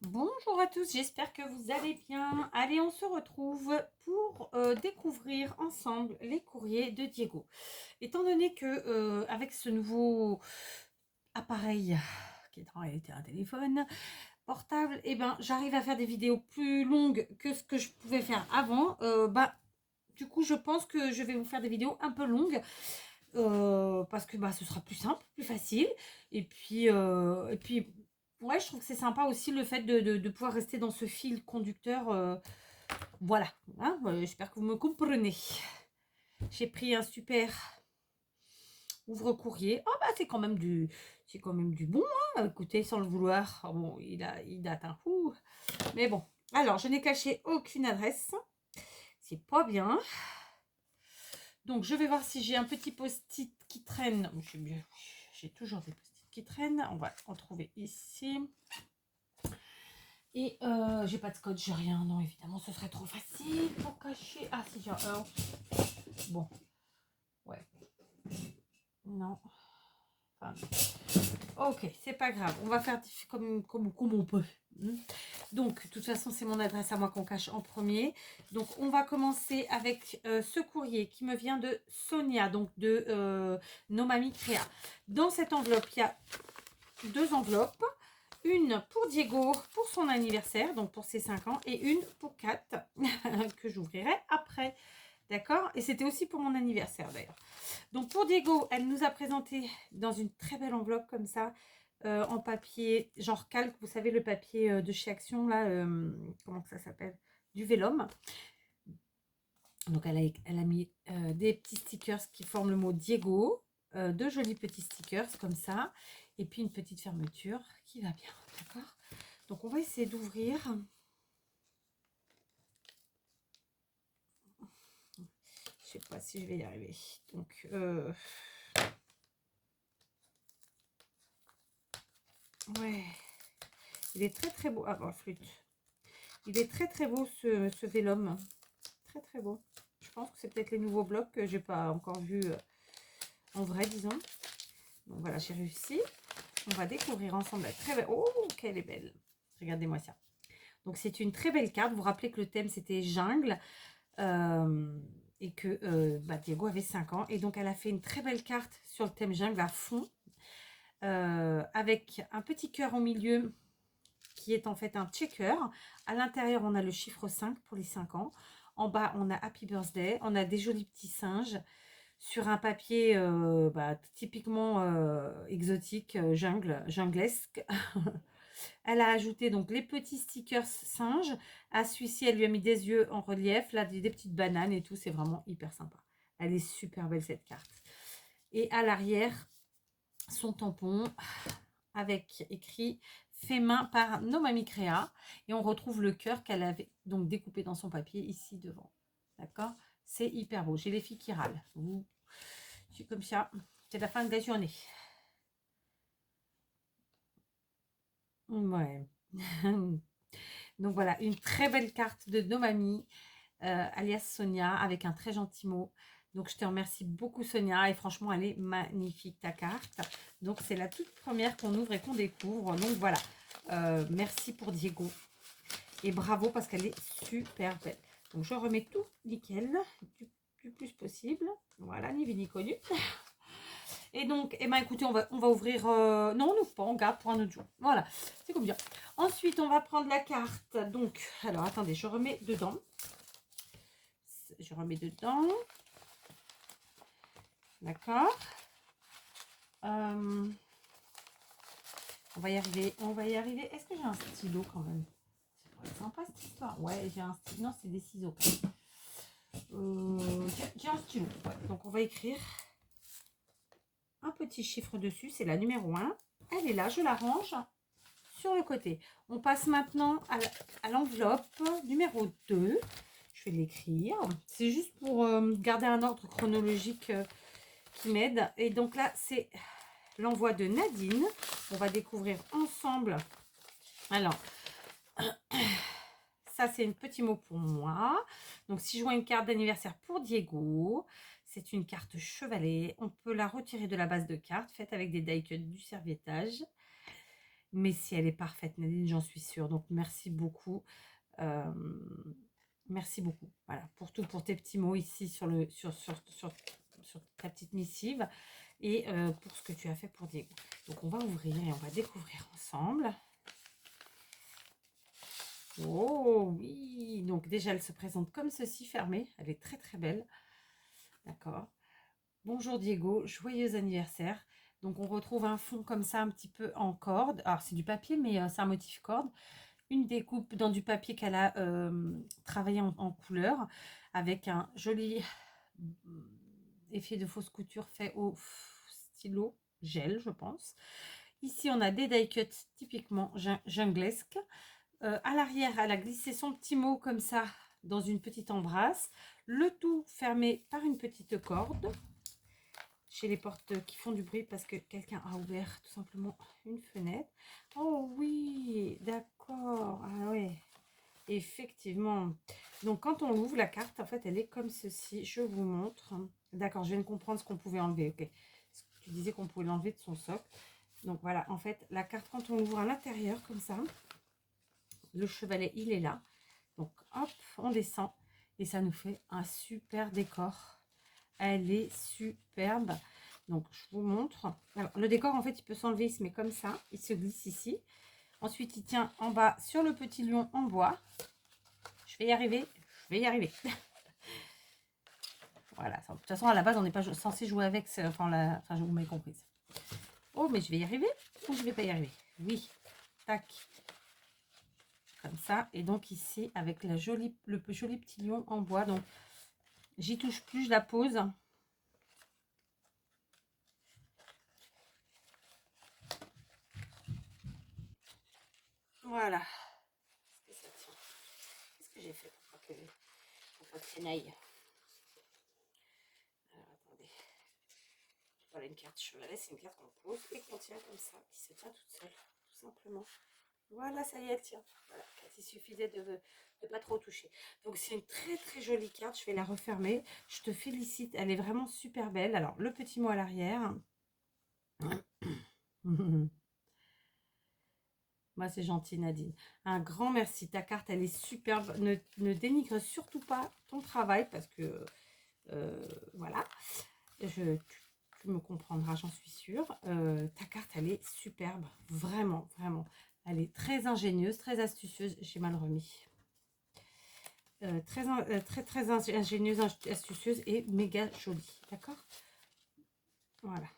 Bonjour à tous, j'espère que vous allez bien. Allez, on se retrouve pour découvrir ensemble les courriers de Diego. Étant donné que avec ce nouveau appareil qui est en réalité un téléphone portable, j'arrive à faire des vidéos plus longues que ce que je pouvais faire avant. Du coup, je pense que je vais vous faire des vidéos un peu longues parce que ce sera plus simple, plus facile. Et puis, ouais, je trouve que c'est sympa aussi le fait de pouvoir rester dans ce fil conducteur. Voilà, hein, j'espère que vous me comprenez. J'ai pris un super ouvre-courrier. Ah bah c'est quand même du bon, hein. Écoutez, sans le vouloir. Oh, bon, il date un coup, mais bon. Alors, je n'ai caché aucune adresse. C'est pas bien. Donc, je vais voir si j'ai un petit post-it qui traîne. J'ai toujours des post-it qui traînent. On va en trouver ici. Et j'ai pas de scotch, j'ai rien. Non, évidemment, ce serait trop facile pour cacher. Ah, si, j'ai un. Bon, ouais. Non. Enfin, ok, c'est pas grave. On va faire comme on peut. Donc, de toute façon, c'est mon adresse à moi qu'on cache en premier. Donc, on va commencer avec ce courrier qui me vient de Sonia, donc de Nomami Créa. Dans cette enveloppe, il y a deux enveloppes. Une pour Diego pour son anniversaire, donc pour ses 5 ans, et une pour Kat que j'ouvrirai après. D'accord? Et c'était aussi pour mon anniversaire d'ailleurs. Donc pour Diego, elle nous a présenté dans une très belle enveloppe comme ça, en papier, genre calque, vous savez, le papier de chez Action, là, comment ça s'appelle? Du vélum. Donc elle a mis des petits stickers qui forment le mot Diego, deux jolis petits stickers comme ça, et puis une petite fermeture qui va bien, d'accord? Donc on va essayer d'ouvrir. Je sais pas si je vais y arriver. Donc ouais, il est très très beau. Ah bon, flûte. Il est très très beau ce vélum. Très très beau. Je pense que c'est peut-être les nouveaux blocs que j'ai pas encore vu en vrai, disons. Donc voilà, j'ai réussi. On va découvrir ensemble la très belle. Oh, qu'elle est belle. Regardez-moi ça. Donc c'est une très belle carte. Vous vous rappelez que le thème c'était jungle. Et que Diego avait 5 ans. Et donc elle a fait une très belle carte sur le thème jungle à fond. Avec un petit cœur au milieu qui est en fait un checker. À l'intérieur, on a le chiffre 5 pour les 5 ans. En bas, on a Happy Birthday. On a des jolis petits singes sur un papier typiquement exotique, junglesque. Elle a ajouté donc les petits stickers singes. À celui-ci, elle lui a mis des yeux en relief, là des petites bananes et tout. C'est vraiment hyper sympa. Elle est super belle cette carte. Et à l'arrière, son tampon avec écrit fait main par Nomami Créa. Et on retrouve le cœur qu'elle avait donc découpé dans son papier ici devant. D'accord? C'est hyper beau. J'ai les filles qui râlent. C'est comme ça. C'est la fin de la journée. Ouais. Donc voilà, une très belle carte de Nomami, alias Sonia, avec un très gentil mot. Donc je te remercie beaucoup Sonia et franchement elle est magnifique ta carte. Donc c'est la toute première qu'on ouvre et qu'on découvre. Donc voilà, merci pour Diego et bravo parce qu'elle est super belle. Donc je remets tout nickel du plus possible. Voilà, ni vu ni connu. Et donc, écoutez, on va ouvrir... non, on n'ouvre pas, on garde pour un autre jour. Voilà, c'est comme bien. Ensuite, on va prendre la carte. Donc, alors, attendez, je remets dedans. Je remets dedans. D'accord. On va y arriver, on va y arriver. Est-ce que j'ai un stylo quand même? C'est sympa cette histoire. Ouais, j'ai un stylo. Non, c'est des ciseaux. J'ai un stylo. Ouais. Donc, on va écrire un petit chiffre dessus. C'est la numéro 1. Elle est là, je la range sur le côté. On passe maintenant à l'enveloppe numéro 2. Je vais l'écrire. C'est juste pour garder un ordre chronologique qui m'aide. Et donc là, c'est l'envoi de Nadine. On va découvrir ensemble. Alors, ça, c'est un petit mot pour moi. Donc, si je vois une carte d'anniversaire pour Diego, c'est une carte chevalet. On peut la retirer de la base de cartes, faite avec des die cuts du serviettage. Mais si elle est parfaite, Nadine, j'en suis sûre. Donc, merci beaucoup. Euh, merci beaucoup. Voilà, pour tout, pour tes petits mots ici sur ta petite missive et pour ce que tu as fait pour Diego. Donc, on va ouvrir et on va découvrir ensemble. Oh oui, donc déjà, elle se présente comme ceci, fermée. Elle est très, très belle. D'accord. Bonjour Diego, joyeux anniversaire. Donc, on retrouve un fond comme ça, un petit peu en corde. Alors, c'est du papier, mais c'est un motif corde. Une découpe dans du papier qu'elle a travaillé en couleur avec un joli effet de fausse couture fait au stylo gel, je pense. Ici, on a des die cuts typiquement junglesques. À l'arrière, elle a glissé son petit mot comme ça dans une petite embrasse. Le tout fermé par une petite corde. Chez les portes qui font du bruit parce que quelqu'un a ouvert tout simplement une fenêtre. Oh oui, d'accord. Ah ouais, effectivement. Donc quand on ouvre la carte, en fait, elle est comme ceci. Je vous montre. D'accord, je viens de comprendre ce qu'on pouvait enlever. Ok. Tu disais qu'on pouvait l'enlever de son socle. Donc voilà, en fait, la carte, quand on l'ouvre à l'intérieur comme ça, le chevalet, il est là. Donc hop, on descend et ça nous fait un super décor. Elle est superbe. Donc, je vous montre. Alors, le décor, en fait, il peut s'enlever, il se met comme ça. Il se glisse ici. Ensuite, il tient en bas sur le petit lion en bois. Je vais y arriver. Je vais y arriver. Voilà. De toute façon, à la base, on n'est pas censé jouer avec. Enfin, je vous m'avez comprise. Oh, mais je vais y arriver ou je vais pas y arriver? Oui. Tac. Comme ça. Et donc, ici, avec le joli petit lion en bois. Donc, j'y touche plus, je la pose. Voilà. Qu'est-ce que j'ai fait pour pas que ça n'aille? Alors, attendez. Voilà une carte chevalet, c'est une carte qu'on pose et qu'on tient comme ça, qui se tient toute seule, tout simplement. Voilà, ça y est, elle tient. Voilà, il suffisait de ne pas trop toucher. Donc, c'est une très très jolie carte. Je vais la refermer. Je te félicite, elle est vraiment super belle. Alors, le petit mot à l'arrière. Moi, c'est gentil, Nadine. Un grand merci. Ta carte, elle est superbe. Ne dénigre surtout pas ton travail parce que, voilà, tu me comprendras, j'en suis sûre. Ta carte, elle est superbe. Vraiment, vraiment. Elle est très ingénieuse, très astucieuse. J'ai mal remis. Très ingénieuse, astucieuse et méga jolie. D'accord? Voilà.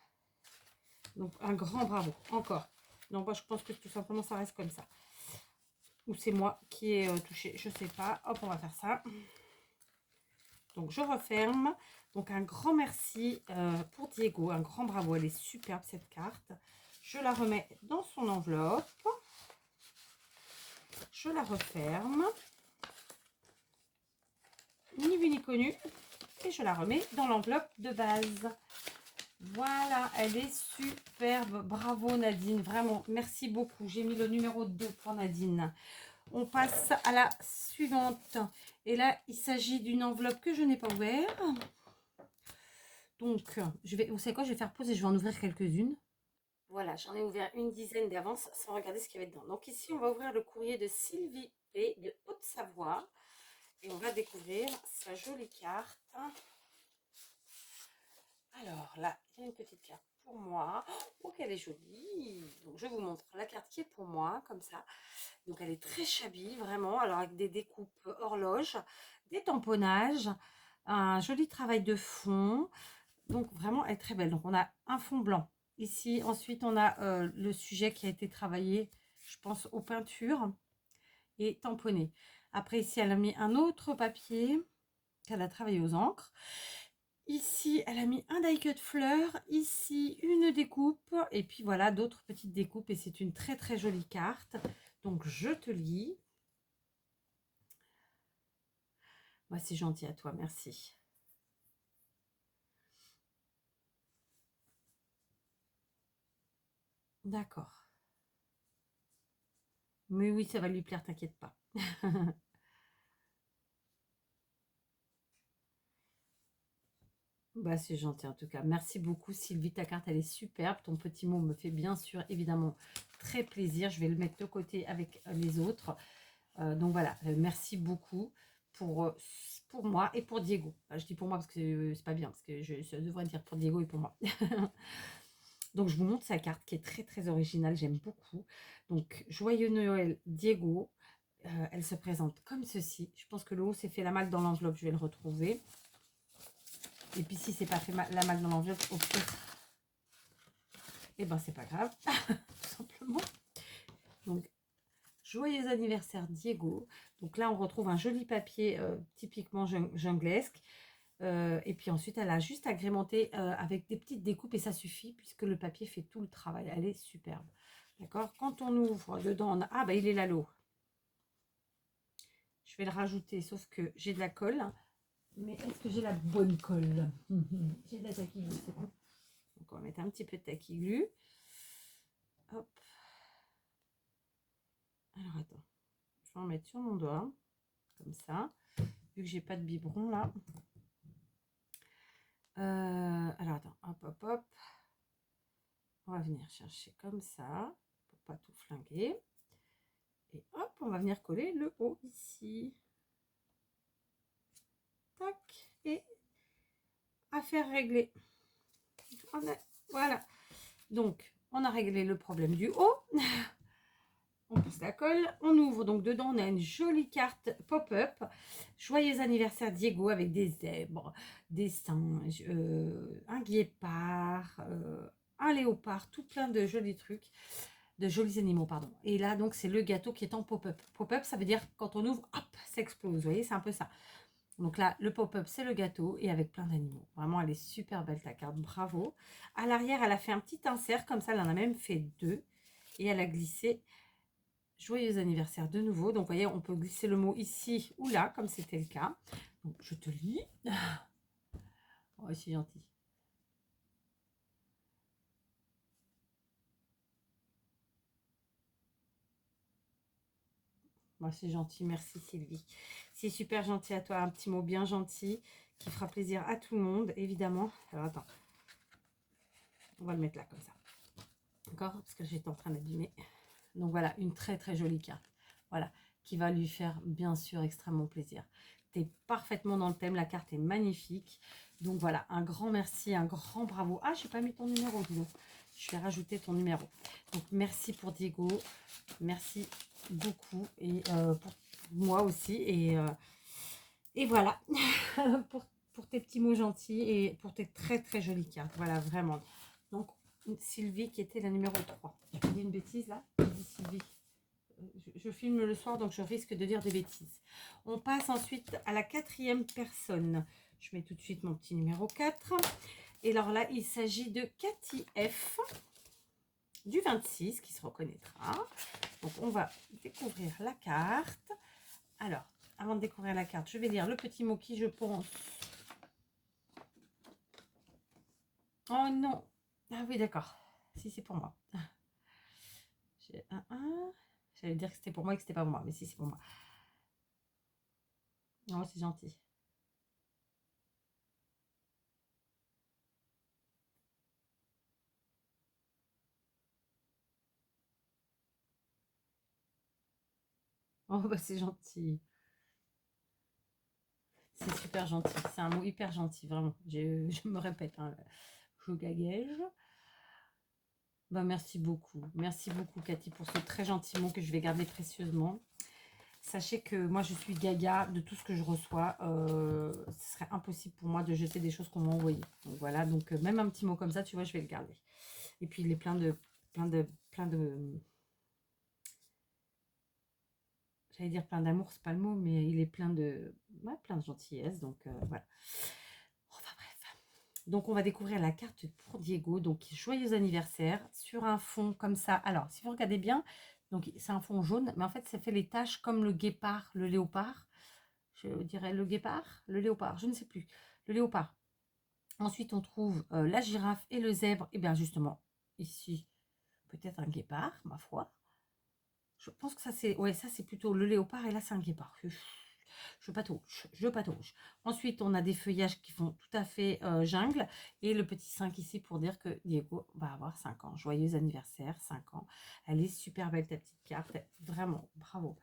Donc, un grand bravo. Encore. Non, moi, je pense que tout simplement, ça reste comme ça. Ou c'est moi qui ai touché, je sais pas. Hop, on va faire ça. Donc, je referme. Donc, un grand merci pour Diego. Un grand bravo. Elle est superbe, cette carte. Je la remets dans son enveloppe. Je la referme. Ni vu ni connu. Et je la remets dans l'enveloppe de base. Voilà, elle est superbe. Bravo Nadine, vraiment, merci beaucoup. J'ai mis le numéro 2 pour Nadine. On passe à la suivante. Et là, il s'agit d'une enveloppe que je n'ai pas ouverte. Donc, vous savez quoi, je vais faire pause et je vais en ouvrir quelques-unes. Voilà, j'en ai ouvert une dizaine d'avance sans regarder ce qu'il y avait dedans. Donc ici, on va ouvrir le courrier de Sylvie P. de Haute-Savoie. Et on va découvrir sa jolie carte. Alors là, il y a une petite carte pour moi. Oh, qu'elle est jolie. Donc je vous montre la carte qui est pour moi, comme ça. Donc elle est très shabby, vraiment. Alors avec des découpes horloges, des tamponnages, un joli travail de fond. Donc vraiment, elle est très belle. Donc on a un fond blanc. Ici, ensuite, on a le sujet qui a été travaillé, je pense, aux peintures et tamponné. Après, ici, elle a mis un autre papier qu'elle a travaillé aux encres. Ici, elle a mis un die cut fleurs. Ici, une découpe. Et puis voilà, d'autres petites découpes. Et c'est une très très jolie carte. Donc, je te lis. Moi, c'est gentil à toi. Merci. D'accord. Mais oui, ça va lui plaire, t'inquiète pas. Bah, c'est gentil en tout cas. Merci beaucoup Sylvie, ta carte elle est superbe. Ton petit mot me fait bien sûr évidemment très plaisir. Je vais le mettre de côté avec les autres. Donc voilà, merci beaucoup pour moi et pour Diego. Enfin, je dis pour moi parce que c'est pas bien, parce que je devrais dire pour Diego et pour moi. Donc je vous montre sa carte qui est très très originale, j'aime beaucoup. Donc joyeux Noël Diego. Elle se présente comme ceci. Je pense que le haut s'est fait la malle dans l'enveloppe, je vais le retrouver. Et puis si c'est pas fait la malle dans l'enveloppe, au pire, et ben c'est pas grave, tout simplement. Donc joyeux anniversaire Diego. Donc là on retrouve un joli papier typiquement junglesque. Et puis ensuite elle a juste agrémenté avec des petites découpes et ça suffit puisque le papier fait tout le travail. Elle est superbe. D'accord. Quand on ouvre dedans, on a... Ah bah il est là l'eau. Je vais le rajouter sauf que j'ai de la colle. Mais est-ce que j'ai la bonne colle? J'ai de la taquiglu, c'est bon. Donc on va mettre un petit peu de taquiglu. Hop. Alors attends. Je vais en mettre sur mon doigt. Comme ça. Vu que j'ai pas de biberon là. Alors attends. Hop, hop, hop. On va venir chercher comme ça. Pour pas tout flinguer. Et hop, on va venir coller le haut ici. Tac. Et affaire réglée. Voilà. Donc, on a réglé le problème du haut. On pousse la colle. On ouvre. Donc, dedans, on a une jolie carte pop-up. Joyeux anniversaire Diego avec des zèbres, des singes, un guépard, un léopard, tout plein de jolis trucs. De jolis animaux, pardon. Et là, donc, c'est le gâteau qui est en pop-up. Pop-up, ça veut dire quand on ouvre, hop, ça explose. Vous voyez, c'est un peu ça. Donc là, le pop-up, c'est le gâteau et avec plein d'animaux. Vraiment, elle est super belle, ta carte. Bravo. À l'arrière, elle a fait un petit insert. Comme ça, elle en a même fait 2. Et elle a glissé joyeux anniversaire de nouveau. Donc, vous voyez, on peut glisser le mot ici ou là, comme c'était le cas. Donc, je te lis. Oh, c'est gentil. Moi, c'est gentil. Merci, Sylvie. C'est super gentil à toi. Un petit mot bien gentil qui fera plaisir à tout le monde, évidemment. Alors, attends. On va le mettre là, comme ça. D'accord? Parce que j'étais en train d'abîmer. Donc, voilà, une très, très jolie carte. Voilà, qui va lui faire, bien sûr, extrêmement plaisir. Tu es parfaitement dans le thème. La carte est magnifique. Donc, voilà, un grand merci, un grand bravo. Ah, je n'ai pas mis ton numéro, dis donc. Je vais rajouter ton numéro. Donc, merci pour Diego. Merci beaucoup. Et pour moi aussi. Et voilà, pour tes petits mots gentils et pour tes très, très jolies cartes. Voilà, vraiment. Donc, Sylvie qui était la numéro 3. Je dis une bêtise là? Je dis Sylvie. Je filme le soir, donc je risque de dire des bêtises. On passe ensuite à la 4e personne. Je mets tout de suite mon petit numéro 4. Et alors là, il s'agit de Cathy F. Du 26, qui se reconnaîtra. Donc, on va découvrir la carte. Alors, avant de découvrir la carte, je vais lire le petit mot qui, je pense... Oh non! Ah oui, d'accord. Si, c'est pour moi. J'ai un 1. J'allais dire que c'était pour moi et que c'était pas pour moi, mais si, c'est pour moi. Oh, c'est gentil. Oh, bah c'est gentil. C'est super gentil. C'est un mot hyper gentil, vraiment. Je me répète, hein, je gagaise. Bah, merci beaucoup. Merci beaucoup, Cathy, pour ce très gentil mot que je vais garder précieusement. Sachez que moi, je suis gaga de tout ce que je reçois. Ce serait impossible pour moi de jeter des choses qu'on m'a envoyées. Donc voilà, donc même un petit mot comme ça, tu vois, je vais le garder. Et puis, il est plein de... J'allais dire plein d'amour, c'est pas le mot, mais il est plein de... Ouais, plein de gentillesse. Donc voilà. Enfin bref. Donc on va découvrir la carte pour Diego. Donc joyeux anniversaire sur un fond comme ça. Alors, si vous regardez bien, donc c'est un fond jaune, mais en fait, ça fait les taches comme le guépard, le léopard. Je dirais le guépard, le léopard, je ne sais plus. Le léopard. Ensuite, on trouve la girafe et le zèbre. Et bien justement, ici, peut-être un guépard, ma foi. Je pense que ça, c'est... Ouais, ça, c'est plutôt le léopard. Et là, c'est un guépard. je patauge, je patauge. Ensuite, on a des feuillages qui font tout à fait jungle. Et le petit 5 ici pour dire que Diego va avoir 5 ans. Joyeux anniversaire, 5 ans. Elle est super belle, ta petite carte. Vraiment, bravo.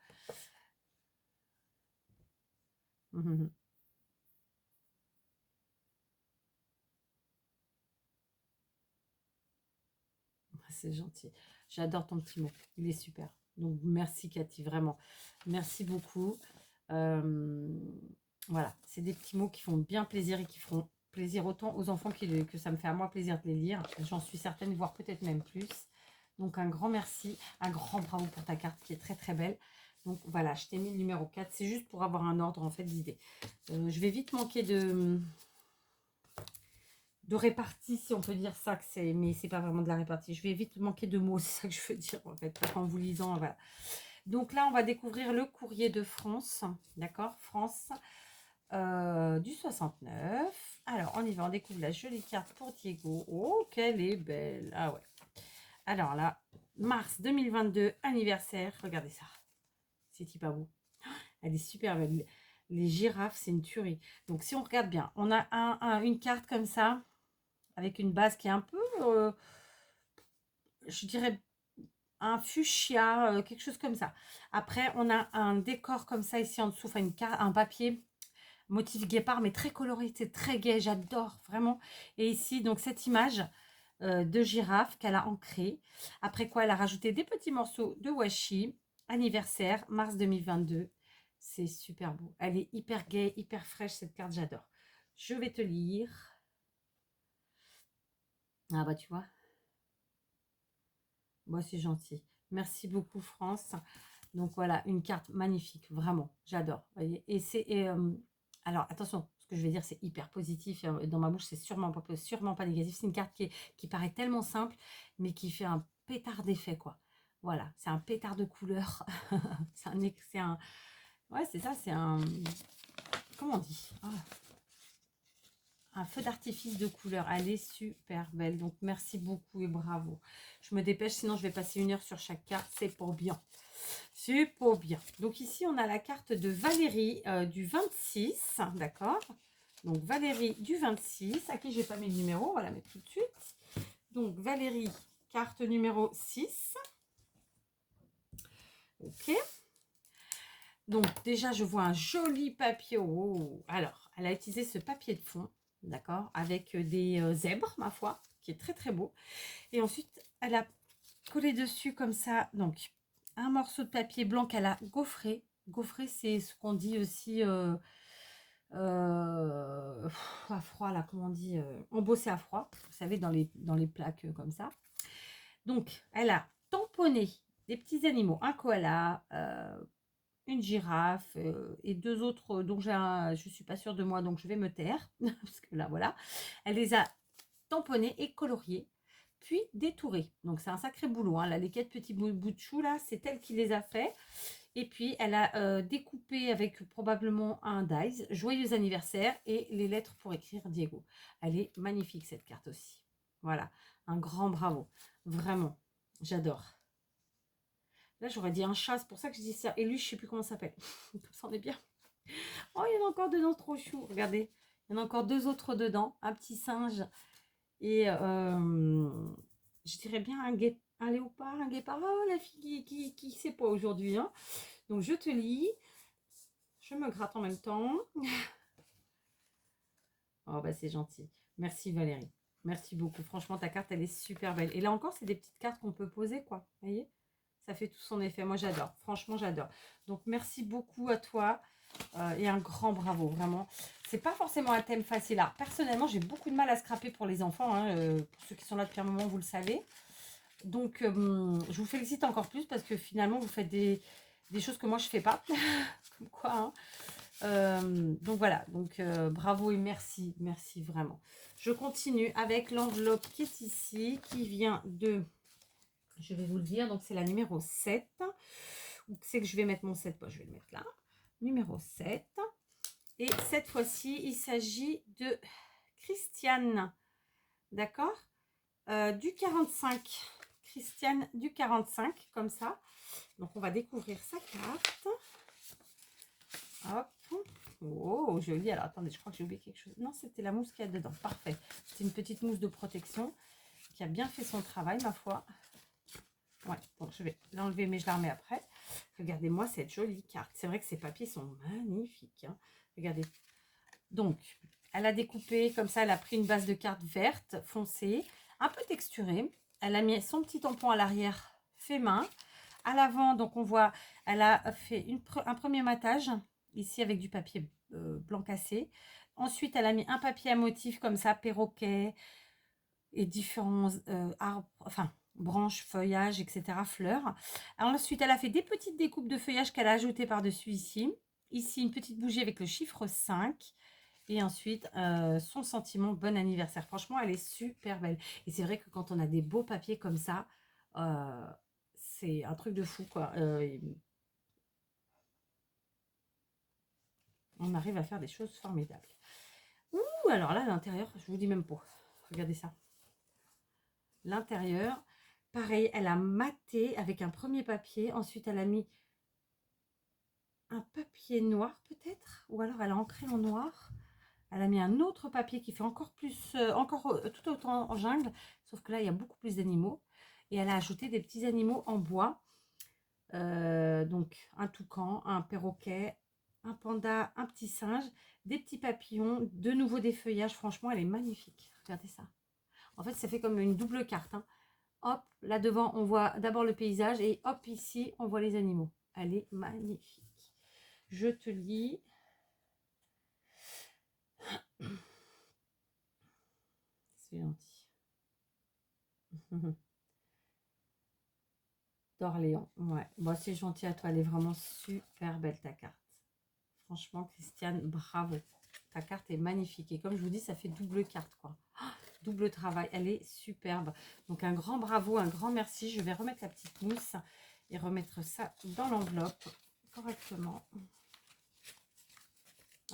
C'est gentil. J'adore ton petit mot. Il est super. Donc, merci Cathy, vraiment. Merci beaucoup. Voilà, c'est des petits mots qui font bien plaisir et qui feront plaisir autant aux enfants que ça me fait à moi plaisir de les lire. J'en suis certaine, voire peut-être même plus. Donc, un grand merci, un grand bravo pour ta carte qui est très très belle. Donc, voilà, je t'ai mis le numéro 4. C'est juste pour avoir un ordre en fait d'idées. Je vais vite manquer de répartie, si on peut dire ça, que c'est, mais c'est pas vraiment de la répartie. Je vais vite manquer de mots, c'est ça que je veux dire en fait, en vous lisant, voilà. Donc là, on va découvrir le courrier de France, d'accord, France, du 69. Alors, on y va, on découvre la jolie carte pour Diego. Oh, qu'elle est belle. Ah ouais. Alors là, mars 2022, anniversaire, regardez ça. C'est pas beau. Elle est super belle. Les girafes, c'est une tuerie. Donc, si on regarde bien, on a une carte comme ça, avec une base qui est un peu, je dirais, un fuchsia, quelque chose comme ça. Après, on a un décor comme ça ici en dessous, enfin un papier motif guépard, mais très coloré, c'est très gai, j'adore vraiment. Et ici, donc cette image de girafe qu'elle a ancrée. Après quoi, elle a rajouté des petits morceaux de washi. Anniversaire, mars 2022. C'est super beau. Elle est hyper gaie, hyper fraîche, cette carte, j'adore. Je vais te lire. Ah bah tu vois. Moi, c'est gentil. Merci beaucoup, France. Donc voilà, une carte magnifique, vraiment, j'adore. Et c'est alors attention, ce que je vais dire, c'est hyper positif. Dans ma bouche, c'est sûrement pas négatif. C'est une carte qui paraît tellement simple, mais qui fait un pétard d'effet, quoi. Voilà, c'est un pétard de couleur. Ouais, c'est ça, c'est un, comment on dit? Un feu d'artifice de couleur. Elle est super belle. Donc, merci beaucoup et bravo. Je me dépêche, sinon je vais passer 1 heure sur chaque carte. C'est pour bien. C'est pour bien. Donc, ici, on a la carte de Valérie du 26. D'accord. Donc, Valérie du 26. À qui je n'ai pas mis le numéro. On va la mettre tout de suite. Donc, Valérie, carte numéro 6. Ok. Donc, déjà, je vois un joli papier. Oh. Alors, elle a utilisé ce papier de fond. D'accord, avec des zèbres, ma foi, qui est très très beau. Et ensuite, elle a collé dessus comme ça, donc, un morceau de papier blanc qu'elle a gaufré. Gaufré, c'est ce qu'on dit aussi à froid, là, comment on dit, embossé à froid, vous savez, dans les plaques comme ça. Donc, elle a tamponné des petits animaux, un koala, une girafe et 2 autres dont je ne suis pas sûre de moi, donc je vais me taire parce que là voilà, elle les a tamponnés et coloriés puis détourés. Donc c'est un sacré boulot, hein. Là, les 4 petits bouts de chou là, c'est elle qui les a fait. Et puis elle a découpé avec probablement un dies joyeux anniversaire et les lettres pour écrire Diego. Elle est magnifique cette carte aussi. Voilà, un grand bravo, vraiment, j'adore. Là, j'aurais dit un chat, c'est pour ça que je dis ça. Et lui, je sais plus comment ça s'appelle. Comme ça, on est bien. Oh, il y en a encore dedans, trop chou. Regardez, il y en a encore 2 autres dedans. Un petit singe et je dirais bien un léopard, un guépard. Oh, la fille qui sait pas aujourd'hui. Hein. Donc, je te lis. Je me gratte en même temps. Oh, bah, c'est gentil. Merci, Valérie. Merci beaucoup. Franchement, ta carte, elle est super belle. Et là encore, c'est des petites cartes qu'on peut poser, quoi. Vous voyez ? Ça fait tout son effet. Moi, j'adore. Franchement, j'adore. Donc, merci beaucoup à toi. Et un grand bravo, vraiment. C'est pas forcément un thème facile. Alors, personnellement, j'ai beaucoup de mal à scraper pour les enfants. Hein, pour ceux qui sont là depuis un moment, vous le savez. Donc, je vous félicite encore plus parce que finalement, vous faites des choses que moi, je fais pas. Comme quoi, hein. Donc, voilà. Donc, bravo et merci. Merci vraiment. Je continue avec l'enveloppe qui est ici, qui vient de... Je vais vous le dire. Donc, c'est la numéro 7. Où c'est que je vais mettre mon 7 poches? Je vais le mettre là. Numéro 7. Et cette fois-ci, il s'agit de Christiane. D'accord, du 45. Christiane du 45, comme ça. Donc, on va découvrir sa carte. Hop. Oh, joli. Alors, attendez, je crois que j'ai oublié quelque chose. Non, c'était la mousse qu'il y a dedans. Parfait. C'est une petite mousse de protection qui a bien fait son travail, ma foi. Ouais, bon, je vais l'enlever, mais je la remets après. Regardez-moi cette jolie carte. C'est vrai que ces papiers sont magnifiques, hein. Regardez. Donc, elle a découpé comme ça. Elle a pris une base de carte verte, foncée, un peu texturée. Elle a mis son petit tampon à l'arrière, fait main. À l'avant, donc on voit, elle a fait un premier matage, ici avec du papier blanc cassé. Ensuite, elle a mis un papier à motif comme ça, perroquet et différents arbres, enfin, branches, feuillages, etc., fleurs. Ensuite, elle a fait des petites découpes de feuillage qu'elle a ajoutées par-dessus ici. Ici, une petite bougie avec le chiffre 5. Et ensuite, son sentiment bon anniversaire. Franchement, elle est super belle. Et c'est vrai que quand on a des beaux papiers comme ça, c'est un truc de fou, quoi. On arrive à faire des choses formidables. Ouh, alors là, à l'intérieur, je vous dis même pas. Regardez ça. L'intérieur, pareil, elle a maté avec un premier papier. Ensuite, elle a mis un papier noir peut-être. Ou alors, elle a ancré en noir. Elle a mis un autre papier qui fait encore plus, tout autant en jungle. Sauf que là, il y a beaucoup plus d'animaux. Et elle a ajouté des petits animaux en bois. Donc, un toucan, un perroquet, un panda, un petit singe, des petits papillons, de nouveau des feuillages. Franchement, elle est magnifique. Regardez ça. En fait, ça fait comme une double carte, hein. Hop, là devant, on voit d'abord le paysage et hop, ici, on voit les animaux. Elle est magnifique. Je te lis. C'est gentil. D'Orléans. Ouais, bon, c'est gentil à toi. Elle est vraiment super belle, ta carte. Franchement, Christiane, bravo. Ta carte est magnifique. Et comme je vous dis, ça fait double carte, quoi. Double travail. Elle est superbe. Donc, un grand bravo, un grand merci. Je vais remettre la petite mousse et remettre ça dans l'enveloppe correctement.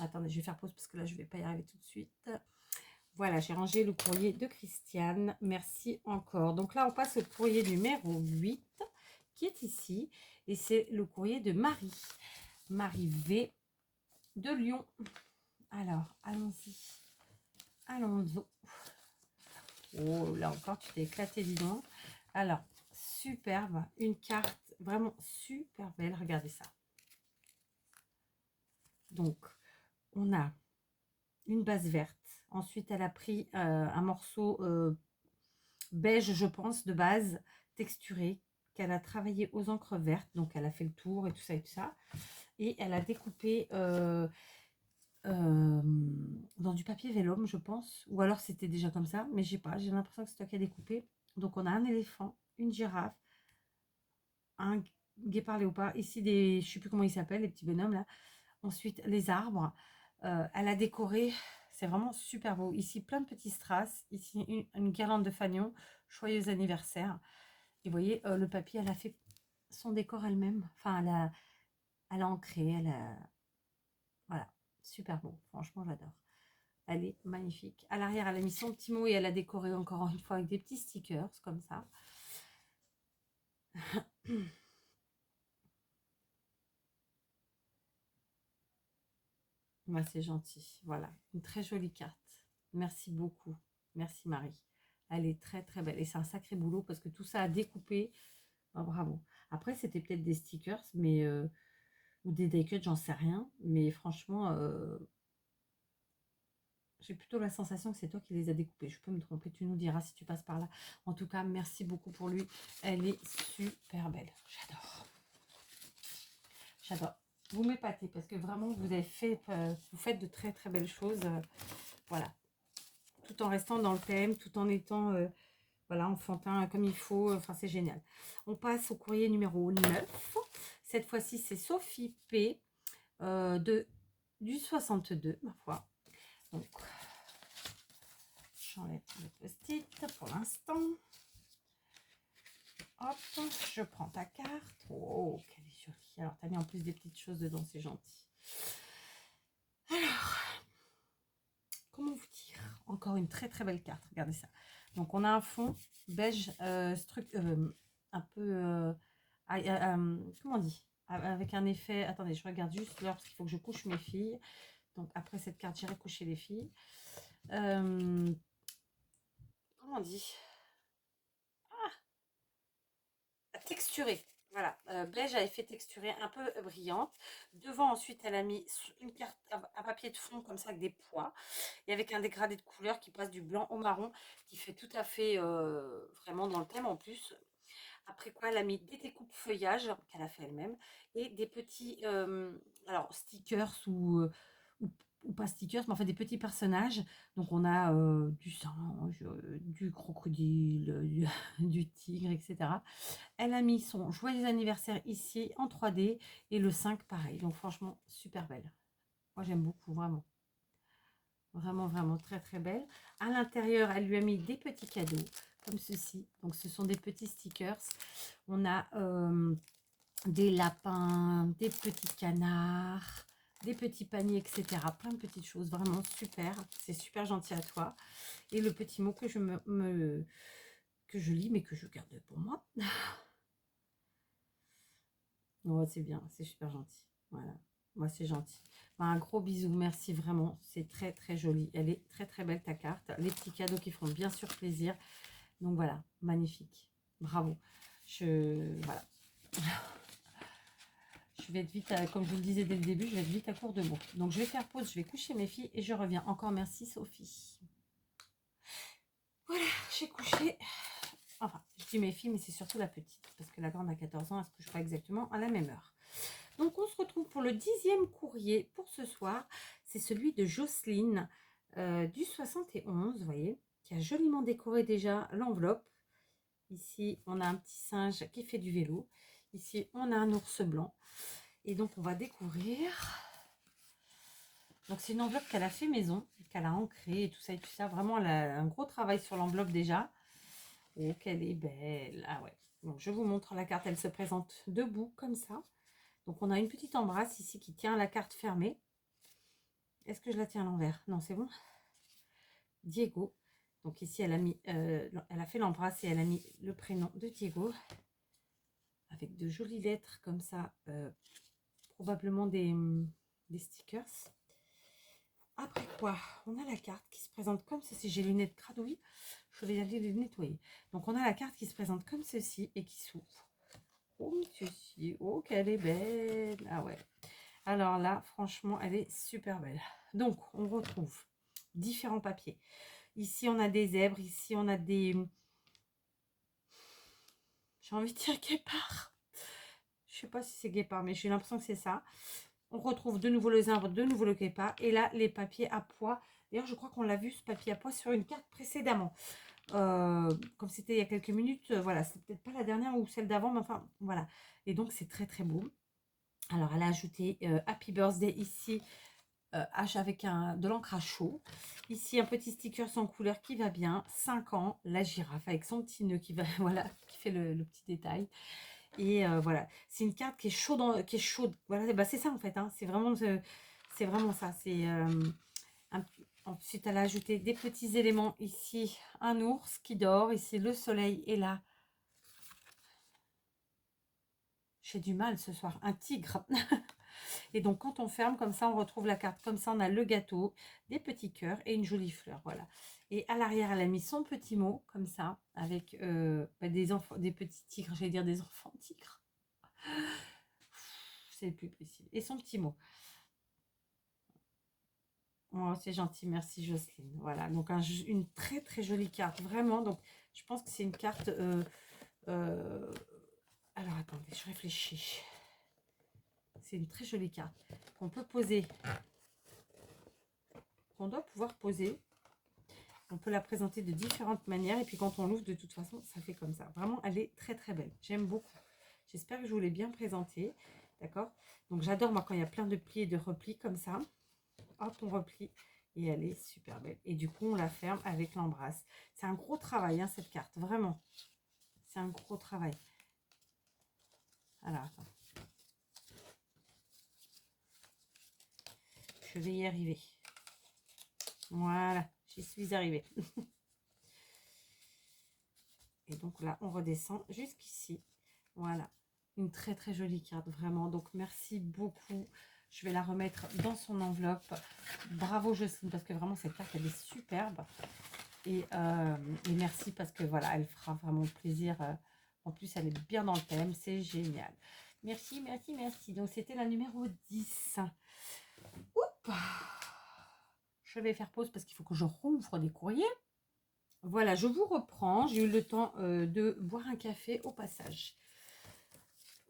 Attendez, je vais faire pause parce que là, je ne vais pas y arriver tout de suite. Voilà, j'ai rangé le courrier de Christiane. Merci encore. Donc là, on passe au courrier numéro 8 qui est ici. Et c'est le courrier de Marie. Marie V de Lyon. Alors, allons-y. Allons-y. Oh, là encore, tu t'es éclaté, dis donc. Alors, superbe. Une carte vraiment super belle. Regardez ça. Donc, on a une base verte. Ensuite, elle a pris un morceau beige, je pense, de base, texturé, qu'elle a travaillé aux encres vertes. Donc, elle a fait le tour et tout ça et tout ça. Et elle a découpé dans du papier vélum, je pense. Ou alors, c'était déjà comme ça. Mais je sais pas, j'ai l'impression que c'est toi qui as découpé. Donc, on a un éléphant, une girafe, un guépard léopard. Ici, des, je ne sais plus comment ils s'appellent, les petits bonhommes là. Ensuite, les arbres. Elle a décoré, c'est vraiment super beau. Ici, plein de petits strass. Ici, une guirlande de fanion. Joyeux anniversaire. Et vous voyez, le papier, elle a fait son décor elle-même. Enfin, elle a ancré, elle a... Voilà, super beau. Franchement, j'adore. Elle est magnifique. À l'arrière, elle a mis son petit mot et elle a décoré encore une fois avec des petits stickers, comme ça. Ouais, c'est gentil. Voilà, une très jolie carte. Merci beaucoup. Merci Marie. Elle est très très belle. Et c'est un sacré boulot parce que tout ça a découpé. Oh, bravo. Après, c'était peut-être des stickers, mais ou des die cuts, j'en sais rien. Mais franchement, j'ai plutôt la sensation que c'est toi qui les as découpés. Je peux me tromper, tu nous diras si tu passes par là. En tout cas, merci beaucoup pour lui. Elle est super belle. J'adore. J'adore. Vous m'épatez parce que vraiment, vous avez fait, vous faites de très très belles choses. Voilà. Tout en restant dans le thème, tout en étant voilà, enfantin comme il faut. Enfin, c'est génial. On passe au courrier numéro 9. Cette fois-ci, c'est Sophie P. Du 62, ma foi. Donc, j'enlève le post-it pour l'instant. Hop, je prends ta carte. Oh, quelle est jolie. Alors, tu as mis en plus des petites choses dedans, c'est gentil. Alors, comment vous dire? Encore une très très belle carte, regardez ça. Donc, on a un fond beige, un peu, comment on dit? avec un effet... Attendez, je regarde juste l'heure parce qu'il faut que je couche mes filles. Donc après cette carte, j'irai coucher les filles. Comment on dit? Texturée. Voilà, beige a effet texturé un peu brillante. Devant, ensuite, elle a mis une carte à papier de fond comme ça avec des pois et avec un dégradé de couleur qui passe du blanc au marron qui fait tout à fait vraiment dans le thème en plus. Après quoi, elle a mis des découpes feuillage qu'elle a fait elle-même et des petits alors stickers ou, ou pas stickers, mais en fait des petits personnages. Donc on a du singe, du crocodile, du tigre, etc. Elle a mis son joyeux anniversaire ici en 3D et le 5 pareil. Donc franchement, super belle. Moi j'aime beaucoup, vraiment. Vraiment, vraiment très très belle. À l'intérieur, elle lui a mis des petits cadeaux comme ceci. Donc ce sont des petits stickers. On a des lapins, des petits canards, des petits paniers, etc. Plein de petites choses, vraiment super. C'est super gentil à toi. Et le petit mot que que je lis, mais que je garde pour moi. Oh, c'est bien, c'est super gentil. Voilà, moi c'est gentil. Bah, un gros bisou, merci vraiment. C'est très très joli. Elle est très très belle ta carte. Les petits cadeaux qui font bien sûr plaisir. Donc voilà, magnifique. Bravo. Voilà. Je vais être vite, comme je vous le disais dès le début, je vais être vite à court de mots. Donc je vais faire pause, je vais coucher mes filles et je reviens. Encore merci Sophie. Voilà, j'ai couché. Enfin, je dis mes filles, mais c'est surtout la petite. Parce que la grande a 14 ans, elle se couche pas exactement à la même heure. Donc on se retrouve pour le 10e courrier pour ce soir. C'est celui de Jocelyne du 71, vous voyez, qui a joliment décoré déjà l'enveloppe. Ici, on a un petit singe qui fait du vélo. Ici, on a un ours blanc. Et donc, on va découvrir. Donc, c'est une enveloppe qu'elle a fait maison, qu'elle a ancrée et tout ça et tout ça. Vraiment, elle a un gros travail sur l'enveloppe déjà. Oh, qu'elle est belle. Ah ouais. Donc, je vous montre la carte. Elle se présente debout comme ça. Donc, on a une petite embrasse ici qui tient la carte fermée. Est-ce que je la tiens à l'envers? Non, c'est bon. Diego. Donc, ici, elle a mis, elle a fait l'embrasse et elle a mis le prénom de Diego. Avec de jolies lettres comme ça. Probablement des stickers. Après quoi, on a la carte qui se présente comme ceci. J'ai les lunettes crades, je vais aller les nettoyer. Donc on a la carte qui se présente comme ceci et qui s'ouvre. Oh ceci, oh qu'elle est belle. Ah ouais. Alors là, franchement, elle est super belle. Donc on retrouve différents papiers. Ici on a des zèbres, ici on a des... J'ai envie de dire guépard. Je sais pas si c'est guépard, mais j'ai l'impression que c'est ça. On retrouve de nouveau le zèbre, de nouveau le guépard. Et là, les papiers à pois. D'ailleurs, je crois qu'on l'a vu, ce papier à pois, sur une carte précédemment. Comme c'était il y a quelques minutes, voilà, c'est peut-être pas la dernière ou celle d'avant, mais enfin, voilà. Et donc, c'est très, très beau. Alors, elle a ajouté Happy Birthday ici, avec de l'encre à chaud. Ici, un petit sticker sans couleur qui va bien. 5 ans, la girafe avec son petit nœud qui va, voilà, qui fait le petit détail. Et voilà, c'est une carte qui est chaude, Voilà, bah, c'est ça en fait, hein. C'est vraiment ça. C'est ensuite, elle a ajouté des petits éléments ici, un ours qui dort, ici le soleil est là. J'ai du mal ce soir, un tigre. Et donc quand on ferme comme ça, on retrouve la carte comme ça. On a le gâteau, des petits cœurs et une jolie fleur, voilà. Et à l'arrière, elle a mis son petit mot comme ça, avec des enfants, des petits tigres, j'allais dire des enfants tigres. C'est plus précis. Et son petit mot. Oh, c'est gentil, merci Jocelyne. Voilà, donc une très très jolie carte, vraiment. Donc, je pense que c'est une carte. Alors, attendez, je réfléchis. C'est une très jolie carte qu'on peut poser, qu'on doit pouvoir poser. On peut la présenter de différentes manières. Et puis, quand on l'ouvre, de toute façon, ça fait comme ça. Vraiment, elle est très très belle. J'aime beaucoup. J'espère que je vous l'ai bien présentée. D'accord? Donc, j'adore, moi, quand il y a plein de plis et de replis comme ça. Hop, on replie. Et elle est super belle. Et du coup, on la ferme avec l'embrasse. C'est un gros travail, hein, cette carte. Vraiment. C'est un gros travail. Alors, attends. Je vais y arriver. Voilà. J'y suis arrivée. Et donc là, on redescend jusqu'ici. Voilà. Une très très jolie carte, vraiment. Donc merci beaucoup. Je vais la remettre dans son enveloppe. Bravo Jocelyne, parce que vraiment cette carte, elle est superbe. Et merci parce que voilà, elle fera vraiment plaisir. En plus, elle est bien dans le thème. C'est génial. Merci, merci, merci. Donc c'était la numéro 10. Oups. Je vais faire pause parce qu'il faut que je rouvre des courriers. Voilà, je vous reprends. J'ai eu le temps de boire un café au passage.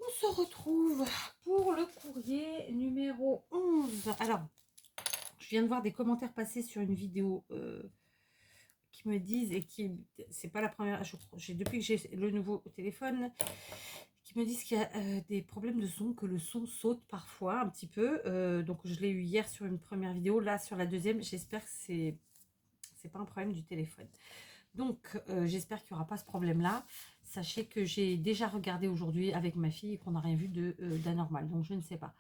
On se retrouve pour le courrier numéro 11. Alors, je viens de voir des commentaires passer sur une vidéo qui me disent, et qui, c'est pas la première, depuis que j'ai le nouveau téléphone, qui me disent qu'il y a des problèmes de son, que le son saute parfois un petit peu. Donc, je l'ai eu hier sur une première vidéo. Là, sur la deuxième, j'espère que c'est pas un problème du téléphone. Donc, j'espère qu'il n'y aura pas ce problème-là. Sachez que j'ai déjà regardé aujourd'hui avec ma fille et qu'on n'a rien vu d'anormal. Donc, je ne sais pas.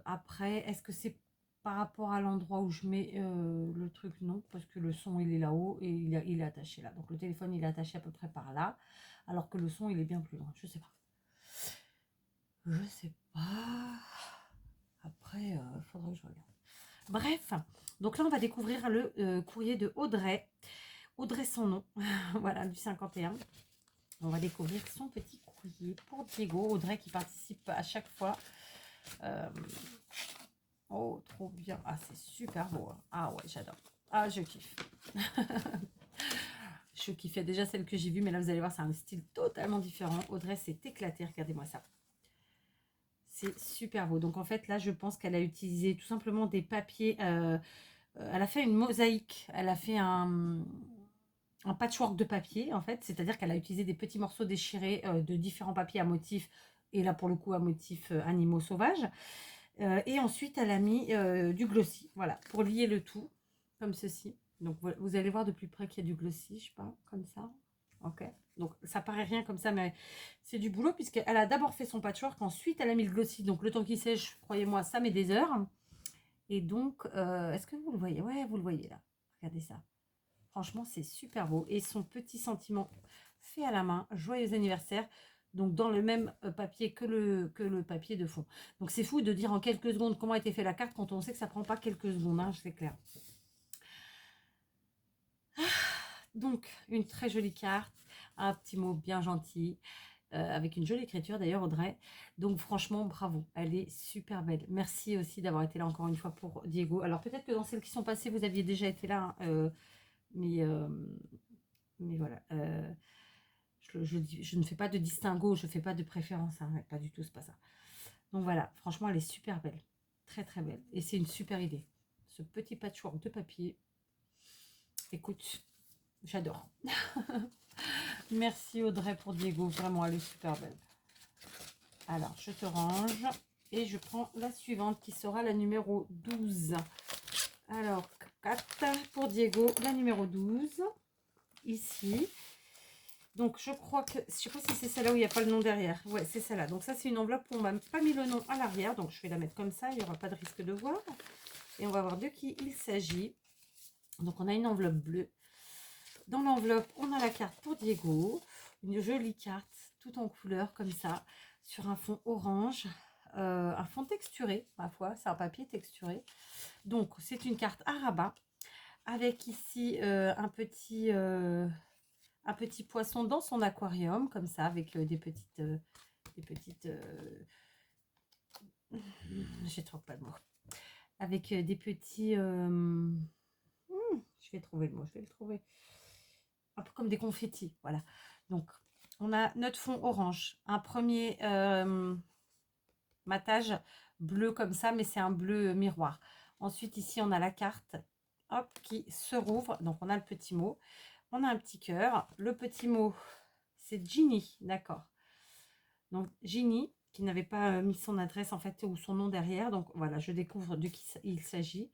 Après, est-ce que c'est par rapport à l'endroit où je mets le truc? Non, parce que le son, il est là-haut et il est attaché là. Donc, le téléphone, il est attaché à peu près par là. Alors que le son, il est bien plus loin. Je sais pas. Je sais pas. Après, il faudrait que je regarde. Bref, donc là, on va découvrir le courrier de Audrey. Audrey sans nom, voilà, du 51. On va découvrir son petit courrier pour Diego. Audrey qui participe à chaque fois. Oh, trop bien. Ah, c'est super beau. Hein. Ah ouais, j'adore. Ah, je kiffe. Je kiffais déjà celle que j'ai vue, mais là, vous allez voir, c'est un style totalement différent. Audrey s'est éclatée, regardez-moi ça. C'est super beau. Donc, en fait, là, je pense qu'elle a utilisé tout simplement des papiers. Elle a fait une mosaïque. Elle a fait un patchwork de papier, en fait. C'est-à-dire qu'elle a utilisé des petits morceaux déchirés de différents papiers à motifs. Et là, pour le coup, à motifs animaux sauvages. Et ensuite, elle a mis du glossy. Voilà, pour lier le tout, comme ceci. Donc, vous allez voir de plus près qu'il y a du glossy, je sais pas, comme ça. Ok. Donc, ça paraît rien comme ça, mais c'est du boulot, puisqu'elle a d'abord fait son patchwork, ensuite, elle a mis le glossy. Donc, le temps qu'il sèche, croyez-moi, ça met des heures. Et donc, est-ce que vous le voyez? Ouais, vous le voyez là. Regardez ça. Franchement, c'est super beau. Et son petit sentiment fait à la main. Joyeux anniversaire. Donc, dans le même papier que le papier de fond. Donc, c'est fou de dire en quelques secondes comment a été fait la carte quand on sait que ça prend pas quelques secondes. Hein, c'est clair. Donc, une très jolie carte. Un petit mot bien gentil. Avec une jolie écriture d'ailleurs, Audrey. Donc, franchement, bravo. Elle est super belle. Merci aussi d'avoir été là encore une fois pour Diego. Alors, peut-être que dans celles qui sont passées, vous aviez déjà été là. Hein, mais voilà. Je ne fais pas de distinguo, je ne fais pas de préférence, hein, pas du tout, c'est pas ça. Donc voilà, franchement, elle est super belle, très très belle. Et c'est une super idée. Ce petit patchwork de papier, écoute, j'adore. Merci Audrey pour Diego, vraiment, elle est super belle. Alors, je te range et je prends la suivante qui sera la numéro 12. Alors, 4 pour Diego, la numéro 12, ici. Donc, je crois que, je sais pas si c'est celle-là où il n'y a pas le nom derrière. Ouais, c'est celle-là. Donc, ça, c'est une enveloppe où on m'a pas mis le nom à l'arrière. Donc, je vais la mettre comme ça. Il n'y aura pas de risque de voir. Et on va voir de qui il s'agit. Donc, on a une enveloppe bleue. Dans l'enveloppe, on a la carte pour Diego. Une jolie carte, tout en couleur, comme ça, sur un fond orange. Un fond texturé, ma foi. C'est un papier texturé. Donc, c'est une carte à rabat. Avec ici un petit poisson dans son aquarium, comme ça, avec des petites je trouve pas le mot, avec des petits, je vais trouver le mot, je vais le trouver, un peu comme des confettis, voilà. Donc, on a notre fond orange, un premier matage bleu comme ça, mais c'est un bleu miroir. Ensuite, ici, on a la carte, hop, qui se rouvre, donc on a le petit mot. On a un petit cœur. Le petit mot, c'est Ginny, d'accord. Donc, Ginny, qui n'avait pas mis son adresse, en fait, ou son nom derrière. Donc, voilà, je découvre de qui il s'agit.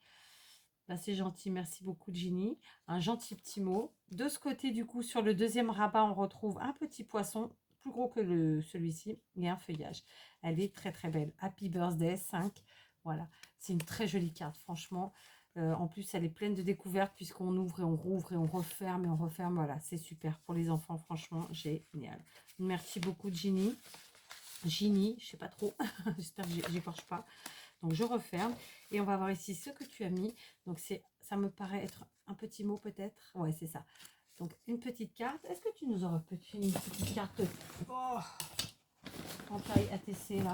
Bah, c'est gentil, merci beaucoup, Ginny. Un gentil petit mot. De ce côté, du coup, sur le deuxième rabat, on retrouve un petit poisson, plus gros que celui-ci, et un feuillage. Elle est très, très belle. Happy Birthday, 5. Voilà, c'est une très jolie carte, franchement. En plus, elle est pleine de découvertes puisqu'on ouvre et on rouvre et on referme et on referme. Voilà, c'est super pour les enfants, franchement, génial. Merci beaucoup, Ginny. Ginny, je sais pas trop. J'espère que j'écorche pas. Donc, je referme. Et on va voir ici ce que tu as mis. Donc, ça me paraît être un petit mot peut-être. Ouais, c'est ça. Donc, une petite carte. Est-ce que tu nous aurais fait une petite carte en taille ATC là?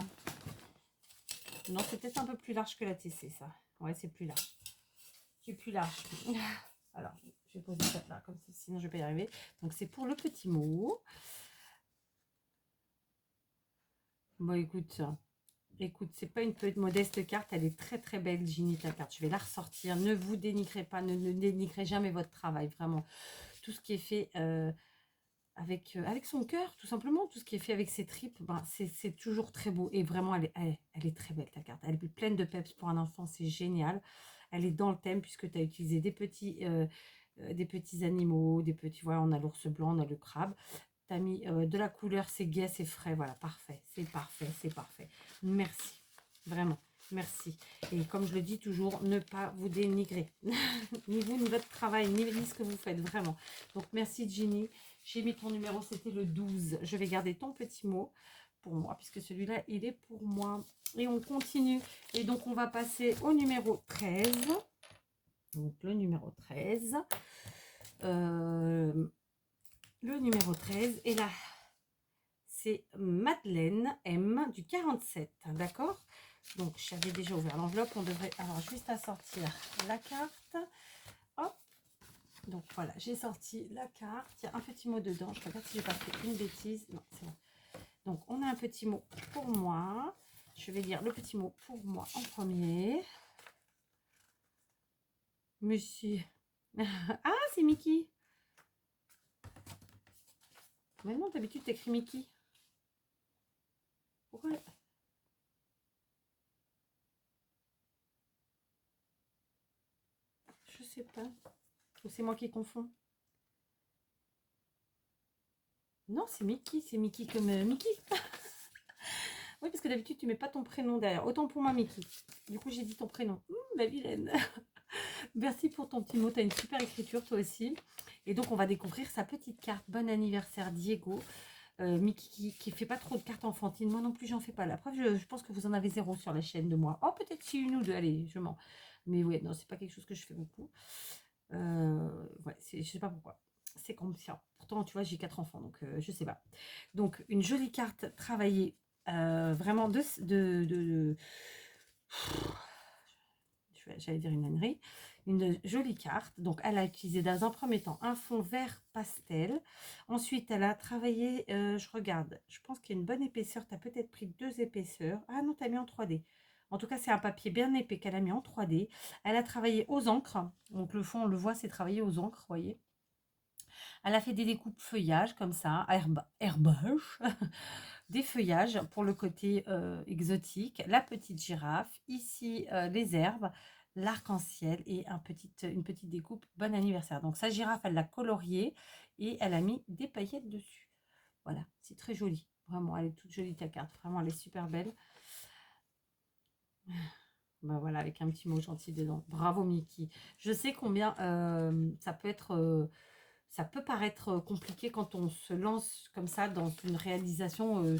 Non, c'est peut-être un peu plus large que la TC, ça. Ouais, c'est plus large. C'est plus large. Alors, je vais poser ça là, comme ça, sinon je vais pas y arriver. Donc, c'est pour le petit mot. Bon, écoute, c'est pas une petite modeste carte. Elle est très, très belle, Ginny, ta carte. Je vais la ressortir. Ne vous dénigrez pas. Ne dénigrez jamais votre travail, vraiment. Tout ce qui est fait avec son cœur, tout simplement. Tout ce qui est fait avec ses tripes, ben, c'est toujours très beau. Et vraiment, elle est très belle, ta carte. Elle est pleine de peps pour un enfant. C'est génial. Elle est dans le thème puisque tu as utilisé des petits animaux, des petits, voilà, on a l'ours blanc, on a le crabe. Tu as mis de la couleur, c'est gai, c'est frais, voilà, parfait, c'est parfait, c'est parfait. Merci, vraiment, merci. Et comme je le dis toujours, ne pas vous dénigrer, ni vous, ni votre travail, ni ce que vous faites, vraiment. Donc, merci Ginny, j'ai mis ton numéro, c'était le 12. Je vais garder ton petit mot pour moi, puisque celui-là, il est pour moi. Et on continue, et donc on va passer au numéro 13. Donc, le numéro 13. Le numéro 13. Et là, c'est Madeleine M du 47. D'accord? Donc, j'avais déjà ouvert l'enveloppe. On devrait... Alors, juste à sortir la carte. Hop. Donc, voilà. J'ai sorti la carte. Il y a un petit mot dedans. Je regarde si j'ai pas fait une bêtise. Non, c'est bon. Donc, on a un petit mot pour moi. Je vais lire le petit mot pour moi en premier. Monsieur. Ah, c'est Mickey. Mais non, d'habitude, tu écris Mickey. Pourquoi? Je sais pas. Ou c'est moi qui confonds? Non, c'est Mickey. C'est Mickey comme Mickey. Oui, parce que d'habitude, tu mets pas ton prénom derrière. Autant pour moi, Mickey. Du coup, j'ai dit ton prénom. La vilaine. Merci pour ton petit mot. Tu as une super écriture, toi aussi. Et donc, on va découvrir sa petite carte. Bon anniversaire, Diego. Mickey qui fait pas trop de cartes enfantines. Moi non plus, j'en fais pas. La preuve, je pense que vous en avez zéro sur la chaîne de moi. Oh, peut-être si une ou deux. Allez, je mens. Mais ouais, non, c'est pas quelque chose que je fais beaucoup. Ouais, je sais pas pourquoi. C'est comme ça. Pourtant, tu vois, j'ai 4 enfants, donc je sais pas. Donc, une jolie carte travaillée. Vraiment j'allais dire une ânerie, une jolie carte. Donc, elle a utilisé dans un premier temps un fond vert pastel. Ensuite, elle a travaillé, je regarde, je pense qu'il y a une bonne épaisseur. Tu as peut-être pris 2 épaisseurs. Ah non, tu as mis en 3D. En tout cas, c'est un papier bien épais qu'elle a mis en 3D. Elle a travaillé aux encres. Donc, le fond, on le voit, c'est travaillé aux encres, vous voyez. Elle a fait des découpes feuillage comme ça, herbage, des feuillages pour le côté exotique, la petite girafe, ici les herbes, l'arc-en-ciel et une petite découpe bon anniversaire. Donc sa girafe, elle l'a coloriée et elle a mis des paillettes dessus. Voilà, c'est très joli. Vraiment, elle est toute jolie ta carte. Vraiment, elle est super belle. Ben voilà, avec un petit mot gentil dedans. Bravo Mickey. Je sais combien ça peut paraître compliqué quand on se lance comme ça dans une réalisation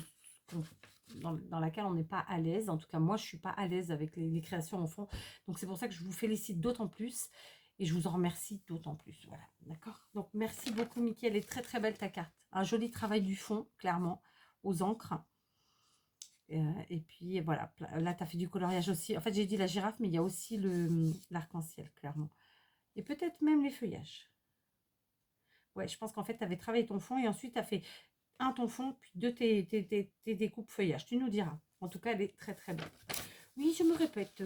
dans laquelle on n'est pas à l'aise. En tout cas, moi, je ne suis pas à l'aise avec les créations en fond. Donc, c'est pour ça que je vous félicite d'autant plus et je vous en remercie d'autant plus. Voilà, d'accord? Donc, merci beaucoup, Mickey. Elle est très, très belle, ta carte. Un joli travail du fond, clairement, aux encres. Et puis, voilà. Là, tu as fait du coloriage aussi. En fait, j'ai dit la girafe, mais il y a aussi l'arc-en-ciel, clairement. Et peut-être même les feuillages. Ouais, je pense qu'en fait, tu avais travaillé ton fond et ensuite, tu as fait un ton fond, puis deux tes découpes feuillage. Tu nous diras. En tout cas, elle est très, très belle. Oui, je me répète.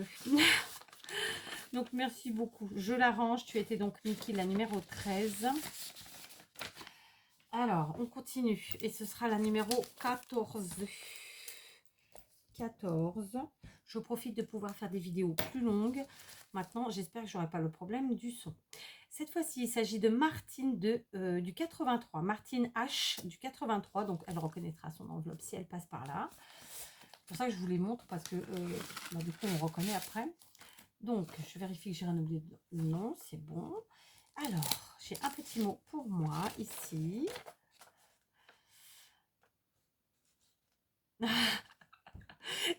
Donc, merci beaucoup. Je la range. Tu étais donc Mickey, la numéro 13. Alors, on continue. Et ce sera la numéro 14. 14. Je profite de pouvoir faire des vidéos plus longues. Maintenant, j'espère que je n'aurai pas le problème du son. Cette fois-ci, il s'agit de Martine du 83. Martine H du 83. Donc, elle reconnaîtra son enveloppe si elle passe par là. C'est pour ça que je vous les montre parce que du coup, on reconnaît après. Donc, je vérifie que j'ai rien oublié. Non, c'est bon. Alors, j'ai un petit mot pour moi ici.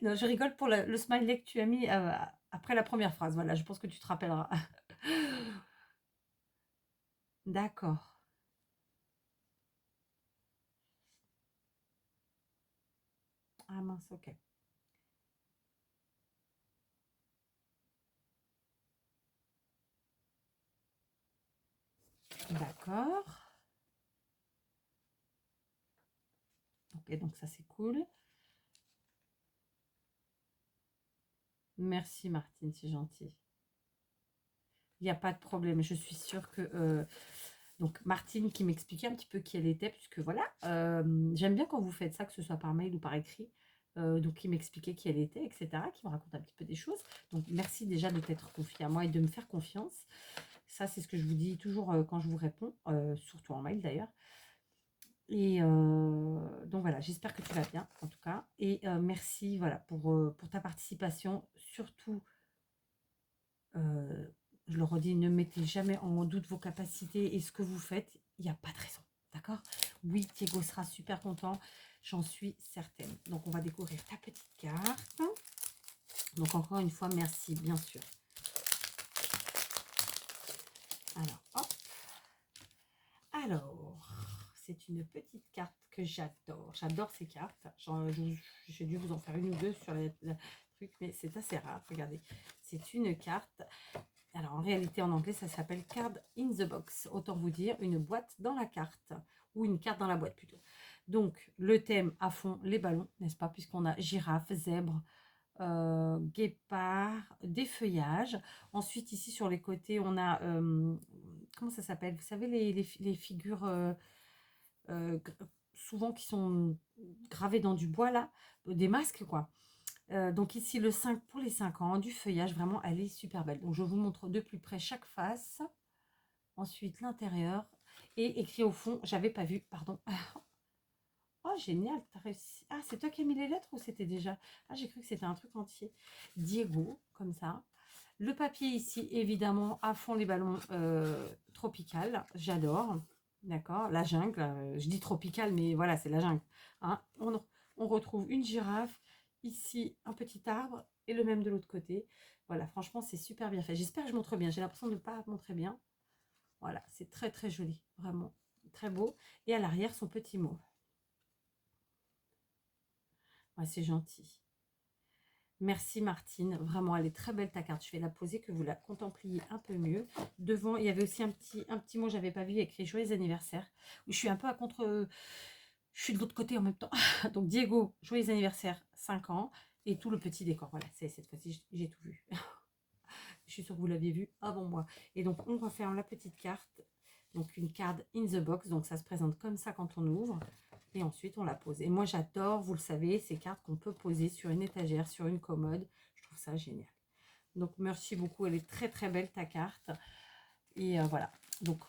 Non, je rigole pour le smiley que tu as mis après la première phrase. Voilà, je pense que tu te rappelleras. D'accord. Ah mince, ok. D'accord. Ok, donc ça c'est cool. Merci Martine, c'est gentil. Il n'y a pas de problème. Je suis sûre que... donc Martine qui m'expliquait un petit peu qui elle était, puisque voilà, j'aime bien quand vous faites ça, que ce soit par mail ou par écrit. Donc qui m'expliquait qui elle était, etc., qui me raconte un petit peu des choses. Donc merci déjà de t'être confiée à moi et de me faire confiance. Ça, c'est ce que je vous dis toujours quand je vous réponds, surtout en mail d'ailleurs. Et donc voilà, j'espère que tu vas bien en tout cas. Et merci voilà, pour ta participation. Surtout, je le redis, ne mettez jamais en doute vos capacités et ce que vous faites. Il n'y a pas de raison. D'accord? Oui, Diego sera super content. J'en suis certaine. Donc, on va découvrir ta petite carte. Donc, encore une fois, merci, bien sûr. Alors, hop. Alors, c'est une petite carte que j'adore. J'adore ces cartes. J'ai dû vous en faire une ou deux sur le truc, mais c'est assez rare. Regardez, c'est une carte. Alors, en réalité, en anglais, ça s'appelle Card in the Box. Autant vous dire, une boîte dans la carte. Ou une carte dans la boîte, plutôt. Donc, le thème à fond, les ballons, n'est-ce pas? Puisqu'on a girafe, zèbre, guépard, des feuillages. Ensuite, ici, sur les côtés, on a... comment ça s'appelle? Vous savez, les figures... souvent qui sont gravées dans du bois, là. Des masques, quoi. Donc ici, le 5 pour les 5 ans, du feuillage, vraiment, elle est super belle. Donc je vous montre de plus près chaque face. Ensuite, l'intérieur. Et écrit au fond, j'avais pas vu, pardon. Oh, génial, t'as réussi. Ah, c'est toi qui as mis les lettres ou c'était déjà... Ah, j'ai cru que c'était un truc entier. Diego, comme ça. Le papier ici, évidemment, à fond les ballons tropical. J'adore. D'accord, la jungle. Je dis tropical, mais voilà, c'est la jungle. Hein. On retrouve une girafe. Ici, un petit arbre. Et le même de l'autre côté. Voilà, franchement, c'est super bien fait. J'espère que je montre bien. J'ai l'impression de ne pas montrer bien. Voilà, c'est très, très joli. Vraiment, très beau. Et à l'arrière, son petit mot. Ouais, c'est gentil. Merci Martine, vraiment elle est très belle ta carte. Je vais la poser que vous la contempliez un peu mieux. Devant, il y avait aussi un petit mot, j'avais pas vu, écrit joyeux anniversaire. Je suis un peu à contre, je suis de l'autre côté en même temps. Donc Diego, joyeux anniversaire, 5 ans. Et tout le petit décor. Voilà, c'est cette fois-ci, j'ai tout vu. Je suis sûre que vous l'aviez vu avant moi. Et donc on referme la petite carte. Donc une carte in the box. Donc ça se présente comme ça quand on ouvre. Et ensuite, on la pose. Et moi, j'adore, vous le savez, ces cartes qu'on peut poser sur une étagère, sur une commode. Je trouve ça génial. Donc, merci beaucoup. Elle est très, très belle, ta carte. Et voilà. Donc,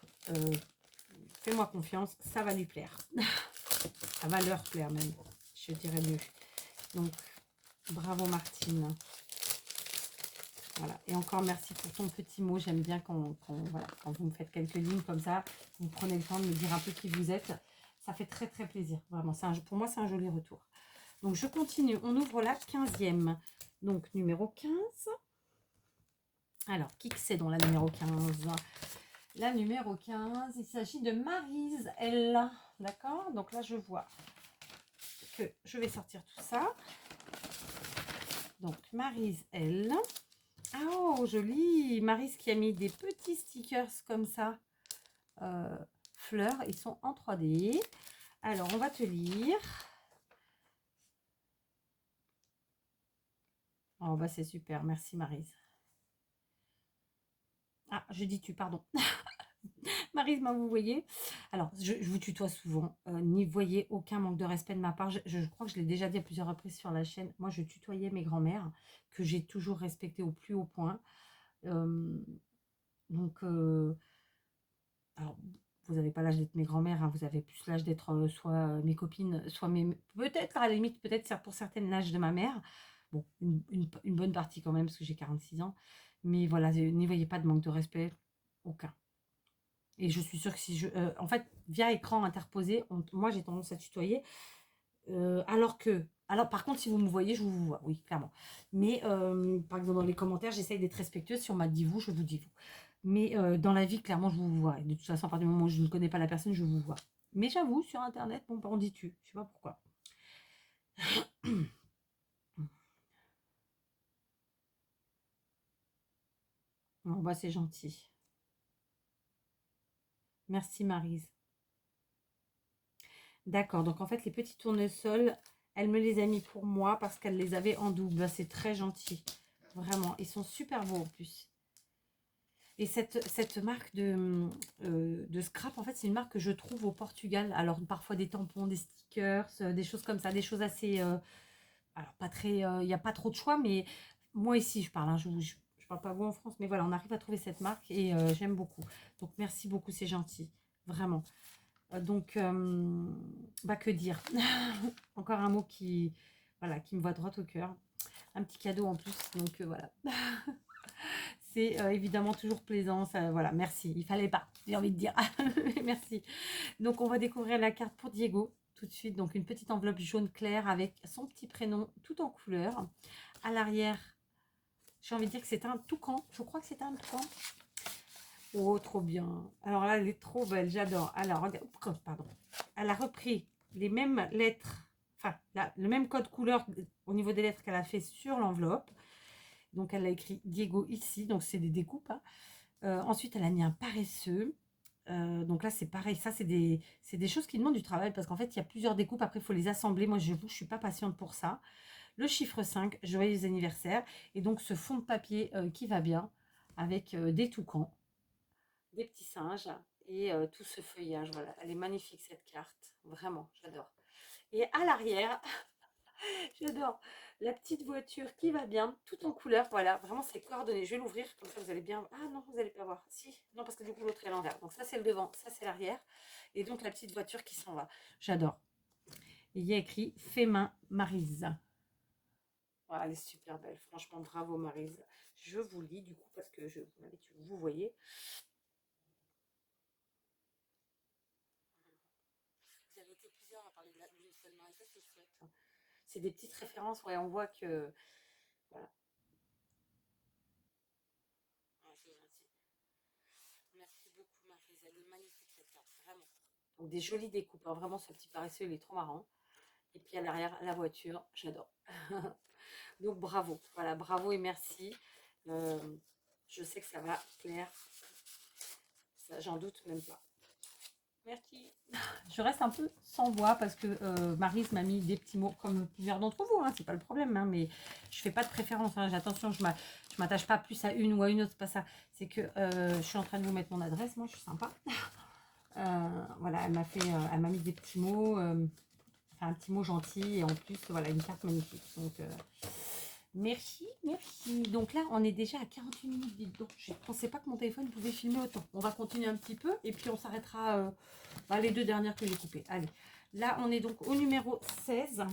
fais-moi confiance. Ça va lui plaire. Ça va leur plaire même. Je dirais mieux. Donc, bravo Martine. Voilà. Et encore merci pour ton petit mot. J'aime bien voilà, quand vous me faites quelques lignes comme ça. Vous prenez le temps de me dire un peu qui vous êtes. Ça fait très, très plaisir. Vraiment, pour moi, c'est un joli retour. Donc, je continue. On ouvre la 15e. Donc, numéro 15. Alors, qui que c'est dans la numéro 15? La numéro 15, il s'agit de Maryse, elle. D'accord? Donc là, je vois que je vais sortir tout ça. Donc, Maryse, elle. Ah, oh, joli! Maryse qui a mis des petits stickers comme ça. Fleurs, ils sont en 3D. Alors, on va te lire. Oh, bah c'est super. Merci, Maryse. Ah, je dis tu, pardon. Maryse, vous voyez. Alors, je vous tutoie souvent. N'y voyez aucun manque de respect de ma part. Je crois que je l'ai déjà dit à plusieurs reprises sur la chaîne. Moi, je tutoyais mes grands-mères, que j'ai toujours respectées au plus haut point. Donc, alors, vous n'avez pas l'âge d'être mes grands-mères, hein, vous avez plus l'âge d'être soit mes copines, soit peut-être, à la limite, peut-être pour certaines, l'âge de ma mère. Bon, une bonne partie quand même, parce que j'ai 46 ans. Mais voilà, n'y voyez pas de manque de respect, aucun. Et je suis sûre que si je... en fait, via écran interposé, moi j'ai tendance à tutoyer. Alors que... Alors par contre, si vous me voyez, je vous vois, oui, clairement. Mais par exemple, dans les commentaires, j'essaye d'être respectueuse. Si on m'a dit vous, je vous dis vous. Mais dans la vie, clairement, je vous vois. Et de toute façon, à partir du moment où je ne connais pas la personne, je vous vois. Mais j'avoue, sur Internet, bon, on dit tu. Je sais pas pourquoi. Bon, bah, c'est gentil. Merci, Maryse. D'accord, donc en fait, les petits tournesols, elle me les a mis pour moi parce qu'elle les avait en double. Bah, c'est très gentil. Vraiment, ils sont super beaux en plus. Et cette marque de scrap, en fait, c'est une marque que je trouve au Portugal. Alors, parfois des tampons, des stickers, des choses comme ça, des choses assez... alors, pas très... Il n'y a pas trop de choix, mais moi ici, je parle, hein, je parle pas vous en France, mais voilà, on arrive à trouver cette marque et j'aime beaucoup. Donc, merci beaucoup, c'est gentil. Vraiment. Donc, bah, que dire. Encore un mot qui, voilà, qui me va droit au cœur. Un petit cadeau en plus, donc voilà. C'est évidemment toujours plaisant. Ça, voilà, merci. Il fallait pas, j'ai envie de dire. Merci. Donc, on va découvrir la carte pour Diego tout de suite. Donc, une petite enveloppe jaune clair avec son petit prénom tout en couleur. À l'arrière, j'ai envie de dire que c'est un toucan. Je crois que c'est un toucan. Oh, trop bien. Alors là, elle est trop belle. J'adore. Alors, regarde. Pardon. Elle a repris les mêmes lettres, enfin, le même code couleur au niveau des lettres qu'elle a fait sur l'enveloppe. Donc, elle a écrit Diego ici. Donc, c'est des découpes, hein. Ensuite, elle a mis un paresseux. Donc là, c'est pareil. Ça, c'est des choses qui demandent du travail parce qu'en fait, il y a plusieurs découpes. Après, il faut les assembler. Moi, je ne suis pas patiente pour ça. Le chiffre 5, joyeux anniversaire. Et donc, ce fond de papier qui va bien avec des toucans, des petits singes et tout ce feuillage. Voilà, elle est magnifique cette carte. Vraiment, j'adore. Et à l'arrière, j'adore la petite voiture qui va bien, tout en couleur. Voilà, vraiment c'est coordonné. Je vais l'ouvrir, comme ça vous allez bien. Ah non, vous n'allez pas voir. Si, non, parce que du coup l'autre est à l'envers. Donc ça c'est le devant, ça c'est l'arrière. Et donc la petite voiture qui s'en va. J'adore. Il y a écrit fait main Maryse. Voilà, elle est super belle. Franchement, bravo Maryse. Je vous lis du coup parce que vous voyez. Vous avez été plusieurs à parler d'une seule main et ça c'est chouette. C'est des petites références, ouais, on voit que. Voilà, ouais, c'est gentil. Merci beaucoup, Maryse. Elle est magnifique cette carte, vraiment. Donc des jolies découpes, hein. Vraiment ce petit paresseux, il est trop marrant. Et puis à l'arrière, la voiture, j'adore. Donc bravo, voilà, bravo et merci. Euh, je sais que ça va plaire, ça, j'en doute même pas. Merci. Je reste un peu sans voix parce que Maryse m'a mis des petits mots comme plusieurs d'entre vous, hein, c'est pas le problème, hein, mais je fais pas de préférence, hein, attention, je m'attache pas plus à une ou à une autre, c'est pas ça. C'est que je suis en train de vous mettre mon adresse, moi je suis sympa. Voilà, elle m'a mis des petits mots, enfin un petit mot gentil et en plus voilà une carte magnifique. Donc merci, merci. Donc là on est déjà à 48 minutes, dites donc. Je ne pensais pas que mon téléphone pouvait filmer autant. On va continuer un petit peu et puis on s'arrêtera les deux dernières que j'ai coupées. Allez, là on est donc au numéro 16.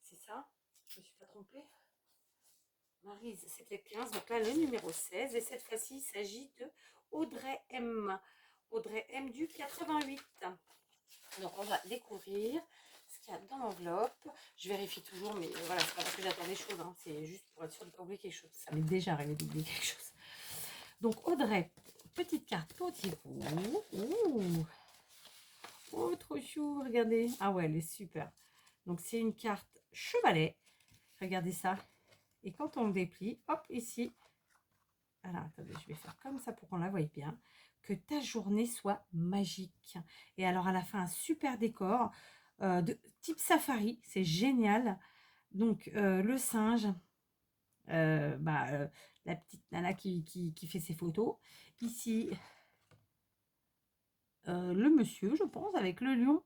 C'est ça? Je ne me suis pas trompée. Maryse, c'était 15. Donc là le numéro 16. Et cette fois-ci il s'agit de Audrey M. Audrey M du 88. Donc on va découvrir ce qu'il y a dans l'enveloppe. Je vérifie toujours, mais voilà, c'est pas parce que j'attends des choses, hein, c'est juste pour être sûr de ne pas oublier quelque chose. Ça m'est déjà arrivé d'oublier quelque chose. Donc Audrey, petite carte pour Thibaut. Ouh, oh, trop chou, regardez. Ah ouais, elle est super. Donc c'est une carte chevalet. Regardez ça. Et quand on le déplie, hop, ici. Alors attendez, je vais faire comme ça pour qu'on la voie bien. Que ta journée soit magique. Et alors, elle a fait un super décor de type safari. C'est génial. Donc, le singe, la petite nana qui fait ses photos. Ici, le monsieur, je pense, avec le lion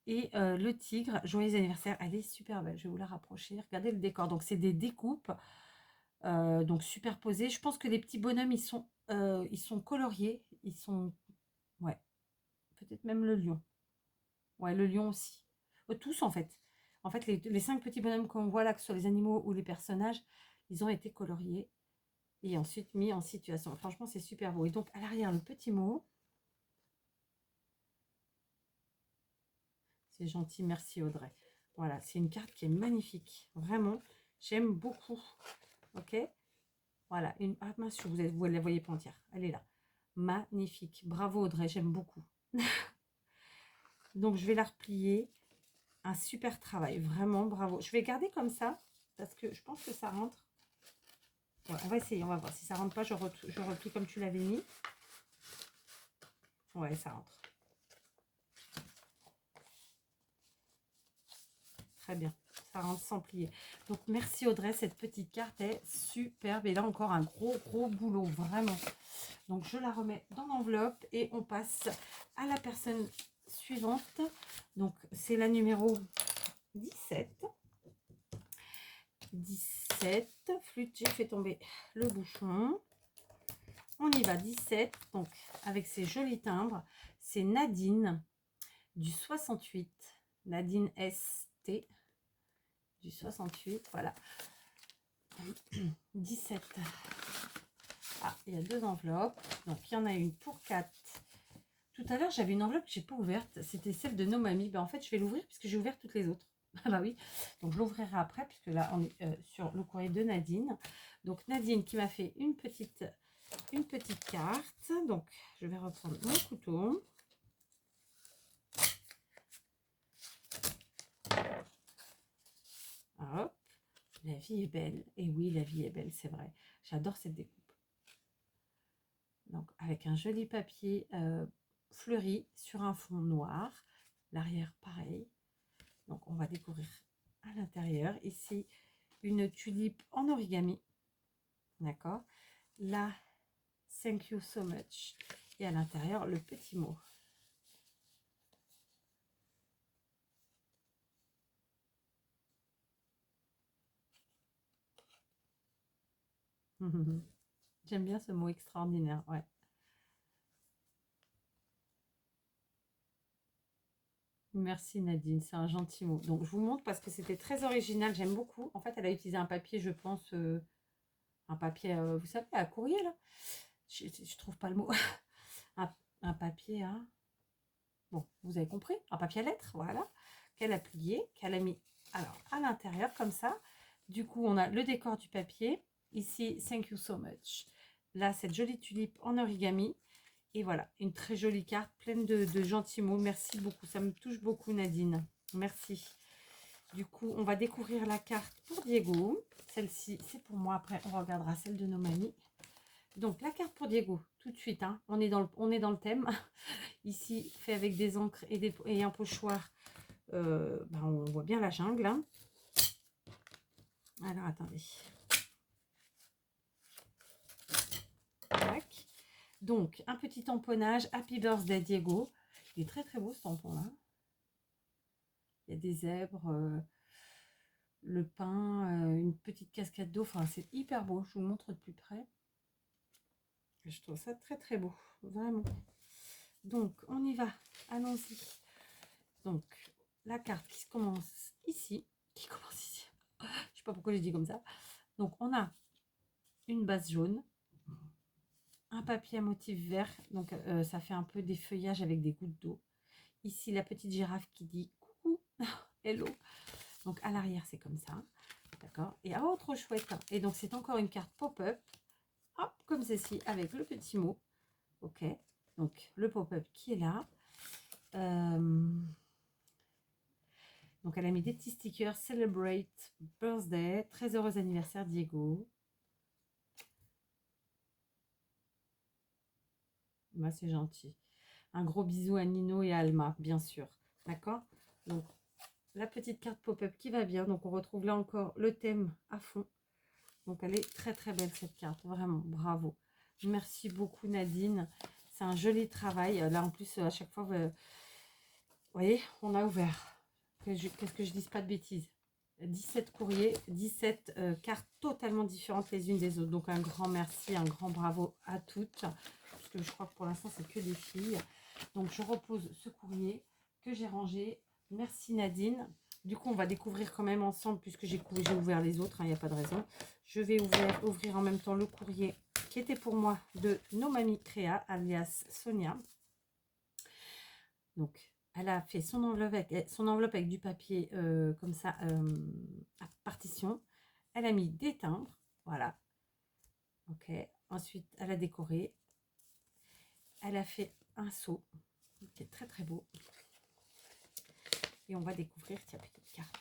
et le tigre. Joyeux anniversaire. Elle est super belle. Je vais vous la rapprocher. Regardez le décor. Donc, c'est des découpes. Donc, superposées. Je pense que les petits bonhommes, ils sont coloriés. Ils sont... Ouais, peut-être même le lion. Ouais, le lion aussi. Tous, en fait. En fait, les 5 petits bonhommes qu'on voit là, que ce soit les animaux ou les personnages, ils ont été coloriés. et ensuite mis en situation. Franchement, c'est super beau. Et donc, à l'arrière, le petit mot. C'est gentil, merci Audrey. Voilà, c'est une carte qui est magnifique. Vraiment, j'aime beaucoup. Ok, voilà. Ah mince, vous ne la voyez pas entière. Elle est là. Magnifique. Bravo Audrey, j'aime beaucoup. Donc, je vais la replier. Un super travail. Vraiment, bravo. Je vais garder comme ça parce que je pense que ça rentre. Ouais, on va essayer, on va voir. Si ça rentre pas, je replie comme tu l'avais mis. Ouais, ça rentre. Très bien. Ça rentre sans plier. Donc, merci Audrey. Cette petite carte est superbe. Et là, encore un gros boulot. Vraiment. Donc, je la remets dans l'enveloppe et on passe à la personne suivante. Donc, c'est la numéro 17. 17. Flûte, j'ai fait tomber le bouchon. On y va, 17. Donc, avec ces jolis timbres. C'est Nadine du 68. Nadine ST du 68. Voilà. 17. Ah, il y a 2 enveloppes. Donc, il y en a une pour 4. Tout à l'heure, j'avais une enveloppe que je n'ai pas ouverte. C'était celle de Nomami. Ben, en fait, je vais l'ouvrir puisque j'ai ouvert toutes les autres. Ah bah oui. Donc, je l'ouvrirai après puisque là, on est sur le courrier de Nadine. Donc, Nadine qui m'a fait une petite carte. Donc, je vais reprendre mon couteau. Hop. La vie est belle. Et oui, la vie est belle, c'est vrai. J'adore cette découpe. Donc, avec un joli papier fleuri sur un fond noir. L'arrière, pareil. Donc, on va découvrir à l'intérieur. Ici, une tulipe en origami. D'accord. Là, thank you so much. Et à l'intérieur, le petit mot. J'aime bien ce mot extraordinaire. Ouais. Merci Nadine, c'est un gentil mot. Donc, je vous montre parce que c'était très original. J'aime beaucoup. En fait, elle a utilisé un papier, je pense, un papier, vous savez, à courrier, là. Je trouve pas le mot. un papier à... Bon, vous avez compris. Un papier à lettres, voilà. Qu'elle a plié, qu'elle a mis alors à l'intérieur, comme ça. Du coup, on a le décor du papier. Ici, thank you so much. Là, cette jolie tulipe en origami. Et voilà, une très jolie carte, pleine de gentils mots. Merci beaucoup, ça me touche beaucoup Nadine. Merci. Du coup, on va découvrir la carte pour Diego. Celle-ci, c'est pour moi. Après, on regardera celle de nos mamies. Donc, la carte pour Diego, tout de suite. Hein, on est dans le thème. Ici, fait avec des encres et un pochoir. Ben, on voit bien la jungle. Hein. Alors, attendez. Tac. Donc, un petit tamponnage. Happy Birthday Diego. Il est très très beau ce tampon-là. Il y a des zèbres, le pain, une petite cascade d'eau. Enfin, c'est hyper beau. Je vous le montre de plus près. Je trouve ça très très beau. Vraiment. Donc, on y va. Allons-y. Donc, la carte qui commence ici. Qui commence ici. Je ne sais pas pourquoi j'ai dit comme ça. Donc, on a une base jaune. Un papier à motif vert. Donc, ça fait un peu des feuillages avec des gouttes d'eau. Ici, la petite girafe qui dit coucou, hello. Donc, à l'arrière, c'est comme ça. D'accord. Et oh, trop chouette. Et donc, c'est encore une carte pop-up. Hop, comme ceci, avec le petit mot. Ok. Donc, le pop-up qui est là. Donc, elle a mis des petits stickers. Celebrate birthday. Très heureux anniversaire, Diego. Bah, c'est gentil. Un gros bisou à Nino et à Alma, bien sûr. D'accord. Donc, la petite carte pop-up qui va bien. Donc, on retrouve là encore le thème à fond. Donc, elle est très, très belle, cette carte. Vraiment, bravo. Merci beaucoup, Nadine. C'est un joli travail. Là, en plus, à chaque fois, vous voyez, on a ouvert. Qu'est-ce que je dise pas de bêtises. 17 courriers, 17 cartes totalement différentes les unes des autres. Donc, un grand merci, un grand bravo à toutes. Parce que je crois que pour l'instant, c'est que des filles. Donc, je repose ce courrier que j'ai rangé. Merci, Nadine. Du coup, on va découvrir quand même ensemble, puisque j'ai ouvert les autres, il n'y a pas de raison. Je vais ouvrir en même temps le courrier qui était pour moi de No Mami Créa, alias Sonia. Donc, elle a fait son enveloppe avec du papier comme ça, à partition. Elle a mis des timbres, voilà. Ok. Ensuite, elle a décoré. Elle a fait un seau qui est très très beau. Et on va découvrir, tiens, plutôt de cartes.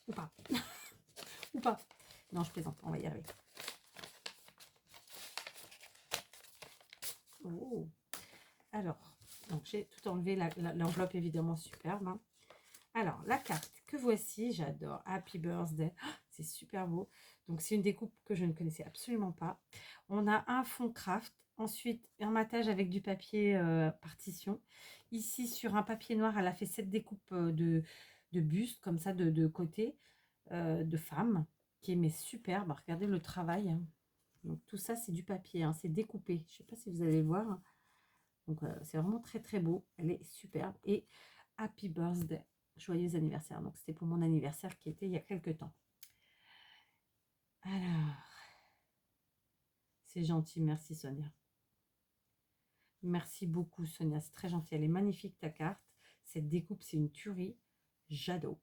Ou pas. Ou pas. Non, je plaisante, on va y arriver. Oh. Alors, donc j'ai tout enlevé, l'enveloppe évidemment superbe. Hein. Alors, la carte que voici, j'adore. Happy Birthday. Oh, c'est super beau. Donc, c'est une découpe que je ne connaissais absolument pas. On a un fond craft. Ensuite, un matage avec du papier partition. Ici, sur un papier noir, elle a fait cette découpe de buste, comme ça, de côté, de femme, qui est mais superbe. Regardez le travail. Hein. Donc, tout ça, c'est du papier. Hein, c'est découpé. Je ne sais pas si vous allez le voir. Donc, c'est vraiment très, très beau. Elle est superbe. Et Happy Birthday. Joyeux anniversaire. Donc, c'était pour mon anniversaire qui était il y a quelques temps. Alors, c'est gentil. Merci, Sonia. Merci beaucoup, Sonia. C'est très gentil. Elle est magnifique, ta carte. Cette découpe, c'est une tuerie. J'adore.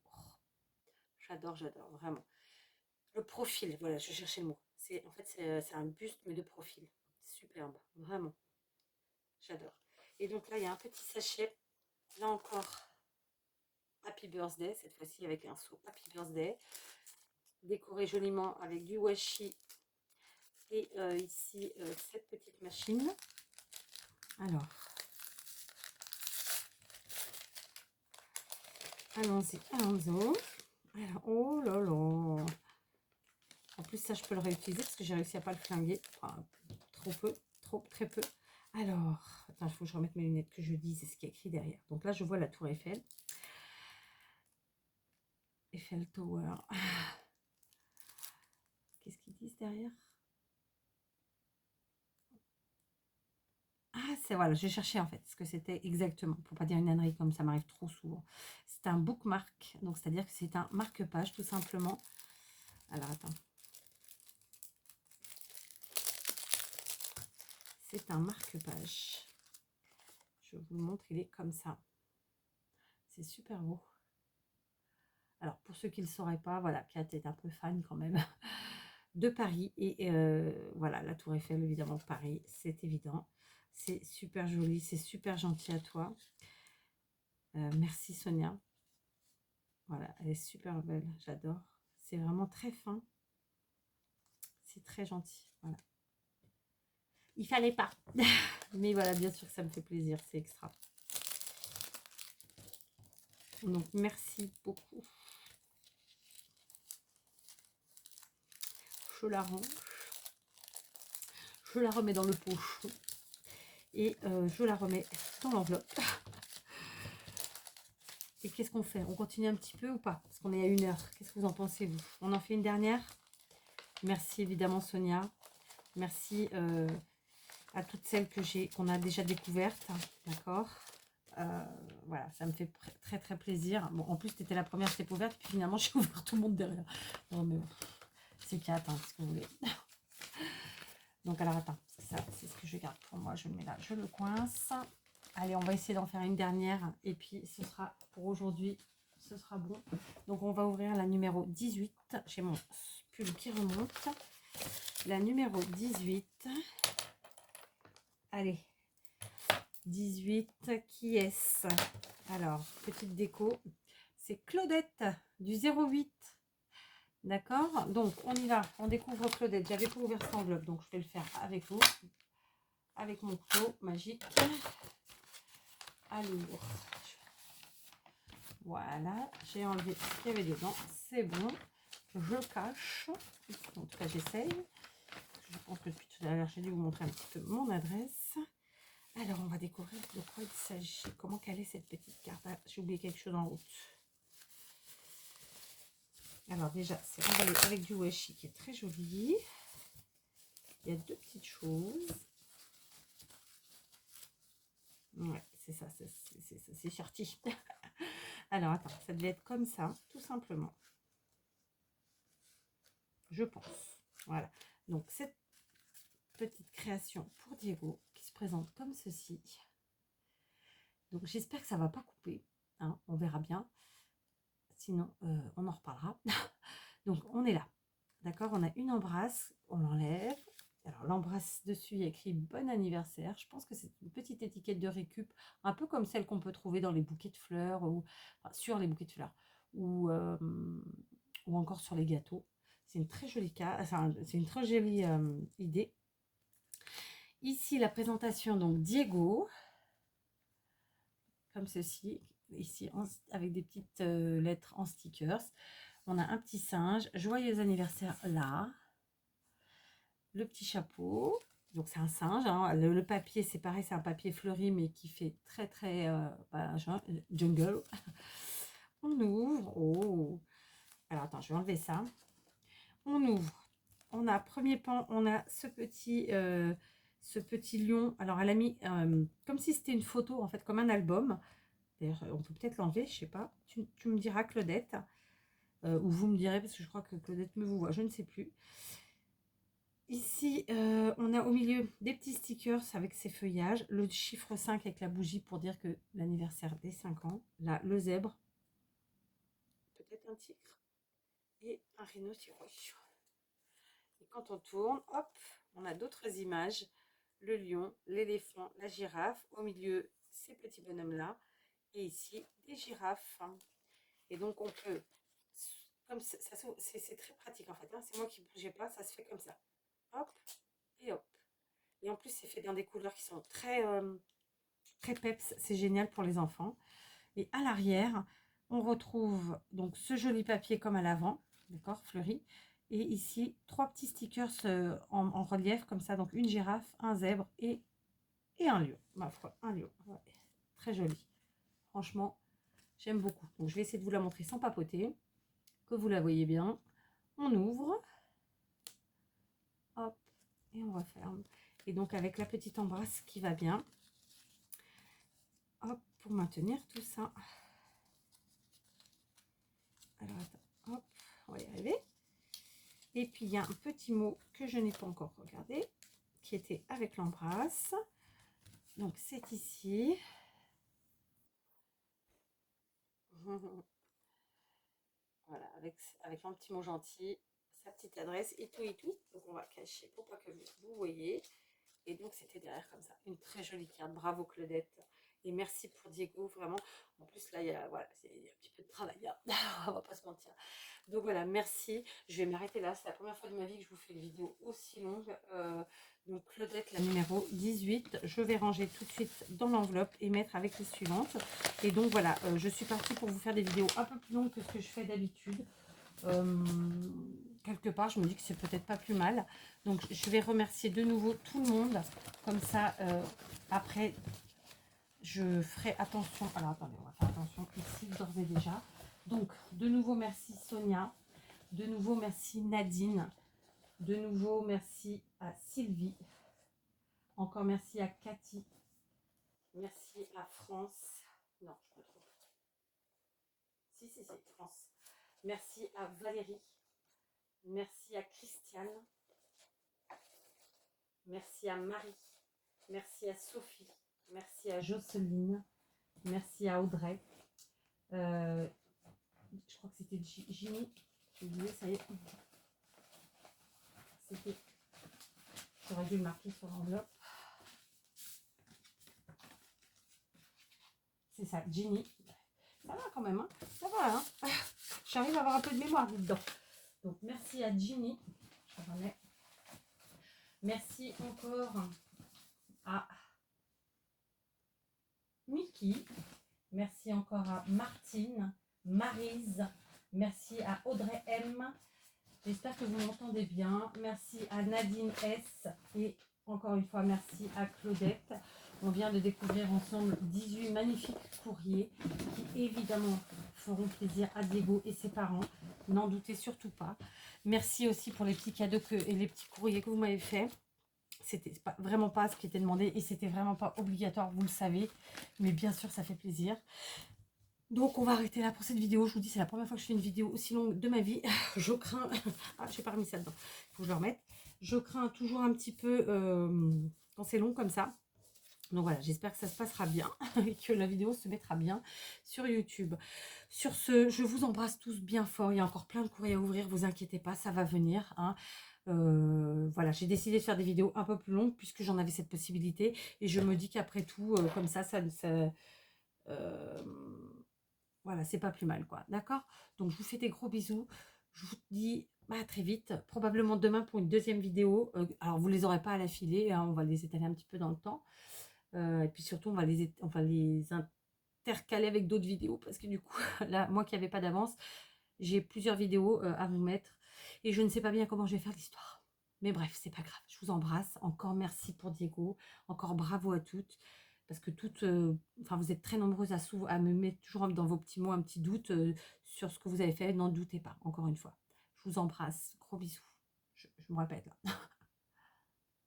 J'adore, j'adore. Vraiment. Le profil, voilà, je cherchais le mot. En fait, c'est un buste, mais de profil. Superbe. Vraiment. J'adore. Et donc là, il y a un petit sachet. Là encore, Happy Birthday. Cette fois-ci, avec un seau Happy Birthday. Décoré joliment avec du washi. Et ici, cette petite machine. Alors, allons-y, allons-y. Alors, oh là là. En plus, ça, je peux le réutiliser parce que j'ai réussi à pas le flinguer. Enfin, trop peu, très peu. Alors, attends, il faut que je remette mes lunettes, que je dise ce qui est écrit derrière. Donc là, je vois la tour Eiffel. Eiffel Tower. Qu'est-ce qu'ils disent derrière? Ah, c'est voilà, je cherchais en fait ce que c'était exactement, pour pas dire une ânerie comme ça m'arrive trop souvent. C'est un bookmark, donc c'est-à-dire que c'est un marque-page tout simplement. Alors attends. C'est un marque-page. Je vous le montre, il est comme ça. C'est super beau. Alors pour ceux qui ne le sauraient pas, voilà, Kat est un peu fan quand même de Paris. Et voilà, la Tour Eiffel, évidemment, Paris, c'est évident. C'est super joli, c'est super gentil à toi. Merci Sonia. Voilà, elle est super belle, j'adore. C'est vraiment très fin. C'est très gentil, voilà. Il fallait pas. Mais voilà, bien sûr que ça me fait plaisir, c'est extra. Donc, merci beaucoup. Je la range. Je la remets dans le poche. Et je la remets dans l'enveloppe. Et qu'est-ce qu'on fait? On continue un petit peu ou pas? Parce qu'on est à 1 heure. Qu'est-ce que vous en pensez, vous? On en fait une dernière? Merci évidemment, Sonia. Merci à toutes celles qu'on a déjà découvertes. D'accord? Voilà, ça me fait très très plaisir. Bon, en plus, tu étais la première, je t'ai pas ouverte. Puis finalement, j'ai ouvert tout le monde derrière. Non, mais c'est 4, hein, ce que vous voulez. Donc, alors, attends. Ça, c'est ce que je garde pour moi. Je le mets là, je le coince. Allez, on va essayer d'en faire une dernière. Et puis, ce sera pour aujourd'hui. Ce sera bon. Donc, on va ouvrir la numéro 18. J'ai mon pull qui remonte. La numéro 18. Allez. 18. Qui est-ce? Alors, petite déco. C'est Claudette du 08. D'accord? Donc, on y va. On découvre Claudette. J'avais pas ouvert cette enveloppe. Donc, je vais le faire avec vous. Avec mon couteau magique. Alors, voilà, j'ai enlevé ce qu'il y avait dedans, c'est bon, je cache, en tout cas j'essaye, je pense que depuis tout à l'heure j'ai dû vous montrer un petit peu mon adresse. Alors on va découvrir de quoi il s'agit, comment caler cette petite carte. Ah, j'ai oublié quelque chose en route. Alors déjà c'est emballé avec du washi qui est très joli, il y a 2 petites choses. Ouais, c'est ça, c'est sorti. Alors, attends, ça devait être comme ça, tout simplement. Je pense. Voilà. Donc, cette petite création pour Diego qui se présente comme ceci. Donc, j'espère que ça ne va pas couper. Hein, on verra bien. Sinon, on en reparlera. Donc, on est là. D'accord, on a une embrasse, on l'enlève. Alors, l'embrasse dessus, il y a écrit bon anniversaire. Je pense que c'est une petite étiquette de récup, un peu comme celle qu'on peut trouver dans les bouquets de fleurs, ou enfin, sur les bouquets de fleurs, ou encore sur les gâteaux. C'est une très jolie c'est une très jolie idée. Ici, la présentation, donc Diego, comme ceci, ici, avec des petites lettres en stickers. On a un petit singe, joyeux anniversaire là. Le petit chapeau, donc c'est un singe, hein. Le papier c'est pareil, c'est un papier fleuri mais qui fait très très jungle. On ouvre, oh, alors attends, je vais enlever ça. On ouvre, on a premier pan, on a ce petit lion. Alors elle a mis comme si c'était une photo en fait, comme un album. D'ailleurs on peut peut-être l'enlever, je sais pas, tu me diras Claudette, ou vous me direz parce que je crois que Claudette me vous voit, je ne sais plus. Ici, on a au milieu des petits stickers avec ces feuillages, le chiffre 5 avec la bougie pour dire que l'anniversaire des 5 ans, là, le zèbre, peut-être un tigre et un rhinocéros. Et quand on tourne, hop, on a d'autres images, le lion, l'éléphant, la girafe, au milieu, ces petits bonhommes-là, et ici, des girafes. Et donc, on peut, comme ça, c'est très pratique en fait, hein. C'est moi qui ne bougeais pas, ça se fait comme ça. Hop, et hop. Et en plus, c'est fait dans des couleurs qui sont très peps. C'est génial pour les enfants. Et à l'arrière, on retrouve donc ce joli papier comme à l'avant, d'accord, fleuri. Et ici, 3 petits stickers en relief comme ça. Donc une girafe, un zèbre et un lion. Ma foi, un lion. Ouais, très joli. Franchement, j'aime beaucoup. Donc je vais essayer de vous la montrer sans papoter, que vous la voyez bien. On ouvre. Hop. Et on referme. Et donc avec la petite embrasse qui va bien. Hop, pour maintenir tout ça. Alors attends, hop, on va y arriver. Et puis il y a un petit mot que je n'ai pas encore regardé, qui était avec l'embrasse. Donc c'est ici. Voilà, avec un petit mot gentil, sa petite adresse et tout et tout. Donc on va cacher pour pas que vous voyez. Et donc c'était derrière comme ça. Une très jolie carte. Bravo Claudette. Et merci pour Diego, vraiment. En plus là, il y a, voilà, il y a un petit peu de travail là. On va pas se mentir. Donc voilà, merci. Je vais m'arrêter là. C'est la première fois de ma vie que je vous fais une vidéo aussi longue. Donc Claudette, la numéro 18. Je vais ranger tout de suite dans l'enveloppe et mettre avec les suivantes. Et donc voilà, je suis partie pour vous faire des vidéos un peu plus longues que ce que je fais d'habitude. Quelque part, je me dis que c'est peut-être pas plus mal. Donc je vais remercier de nouveau tout le monde. Comme ça, après, je ferai attention. Alors attendez, on va faire attention ici d'ores et déjà. Donc de nouveau merci Sonia, de nouveau merci Nadine, de nouveau merci à Sylvie, encore merci à Cathy, merci à France, non je me trompe, si France, merci à Valérie, merci à Christiane, merci à Marie, merci à Sophie, merci à Jocelyne, merci à Audrey, je crois que c'était Ginny, j'ai oublié, ça y est. C'était, j'aurais dû le marquer sur l'enveloppe. C'est ça, Ginny. Ça va quand même, hein. Ça va, hein. J'arrive à avoir un peu de mémoire dedans. Donc merci à Ginny. Je remets. Merci encore à Mickey. Merci encore à Martine, Maryse. Merci à Audrey M. J'espère que vous m'entendez bien. Merci à Nadine S. Et encore une fois, merci à Claudette. On vient de découvrir ensemble 18 magnifiques courriers qui évidemment feront plaisir à Diego et ses parents. N'en doutez surtout pas. Merci aussi pour les petits cadeaux et les petits courriers que vous m'avez fait. c'était vraiment pas ce qui était demandé et c'était vraiment pas obligatoire, vous le savez. Mais bien sûr, ça fait plaisir. Donc, on va arrêter là pour cette vidéo. Je vous dis, c'est la première fois que je fais une vidéo aussi longue de ma vie. Je crains... Ah, j'ai pas remis ça dedans. Il faut que je le remette. Je crains toujours un petit peu quand c'est long comme ça. Donc voilà, j'espère que ça se passera bien et que la vidéo se mettra bien sur YouTube. Sur ce, je vous embrasse tous bien fort. Il y a encore plein de courriers à ouvrir, vous inquiétez pas, ça va venir. Hein. Voilà, j'ai décidé de faire des vidéos un peu plus longues puisque j'en avais cette possibilité. Et je me dis qu'après tout, comme ça voilà, c'est pas plus mal, quoi. D'accord? Donc, je vous fais des gros bisous. Je vous dis à très vite. Probablement demain pour une deuxième vidéo. Alors, vous les aurez pas à la filée. Hein, on va les étaler un petit peu dans le temps. Et puis surtout, on va les intercaler avec d'autres vidéos. Parce que du coup, là, moi qui n'avais pas d'avance, j'ai plusieurs vidéos à vous mettre. Et je ne sais pas bien comment je vais faire l'histoire. Mais bref, c'est pas grave. Je vous embrasse. Encore merci pour Diego. Encore bravo à toutes. Parce que toutes, enfin, vous êtes très nombreuses à me mettre toujours dans vos petits mots un petit doute sur ce que vous avez fait. N'en doutez pas, encore une fois. Je vous embrasse. Gros bisous. Je me répète là.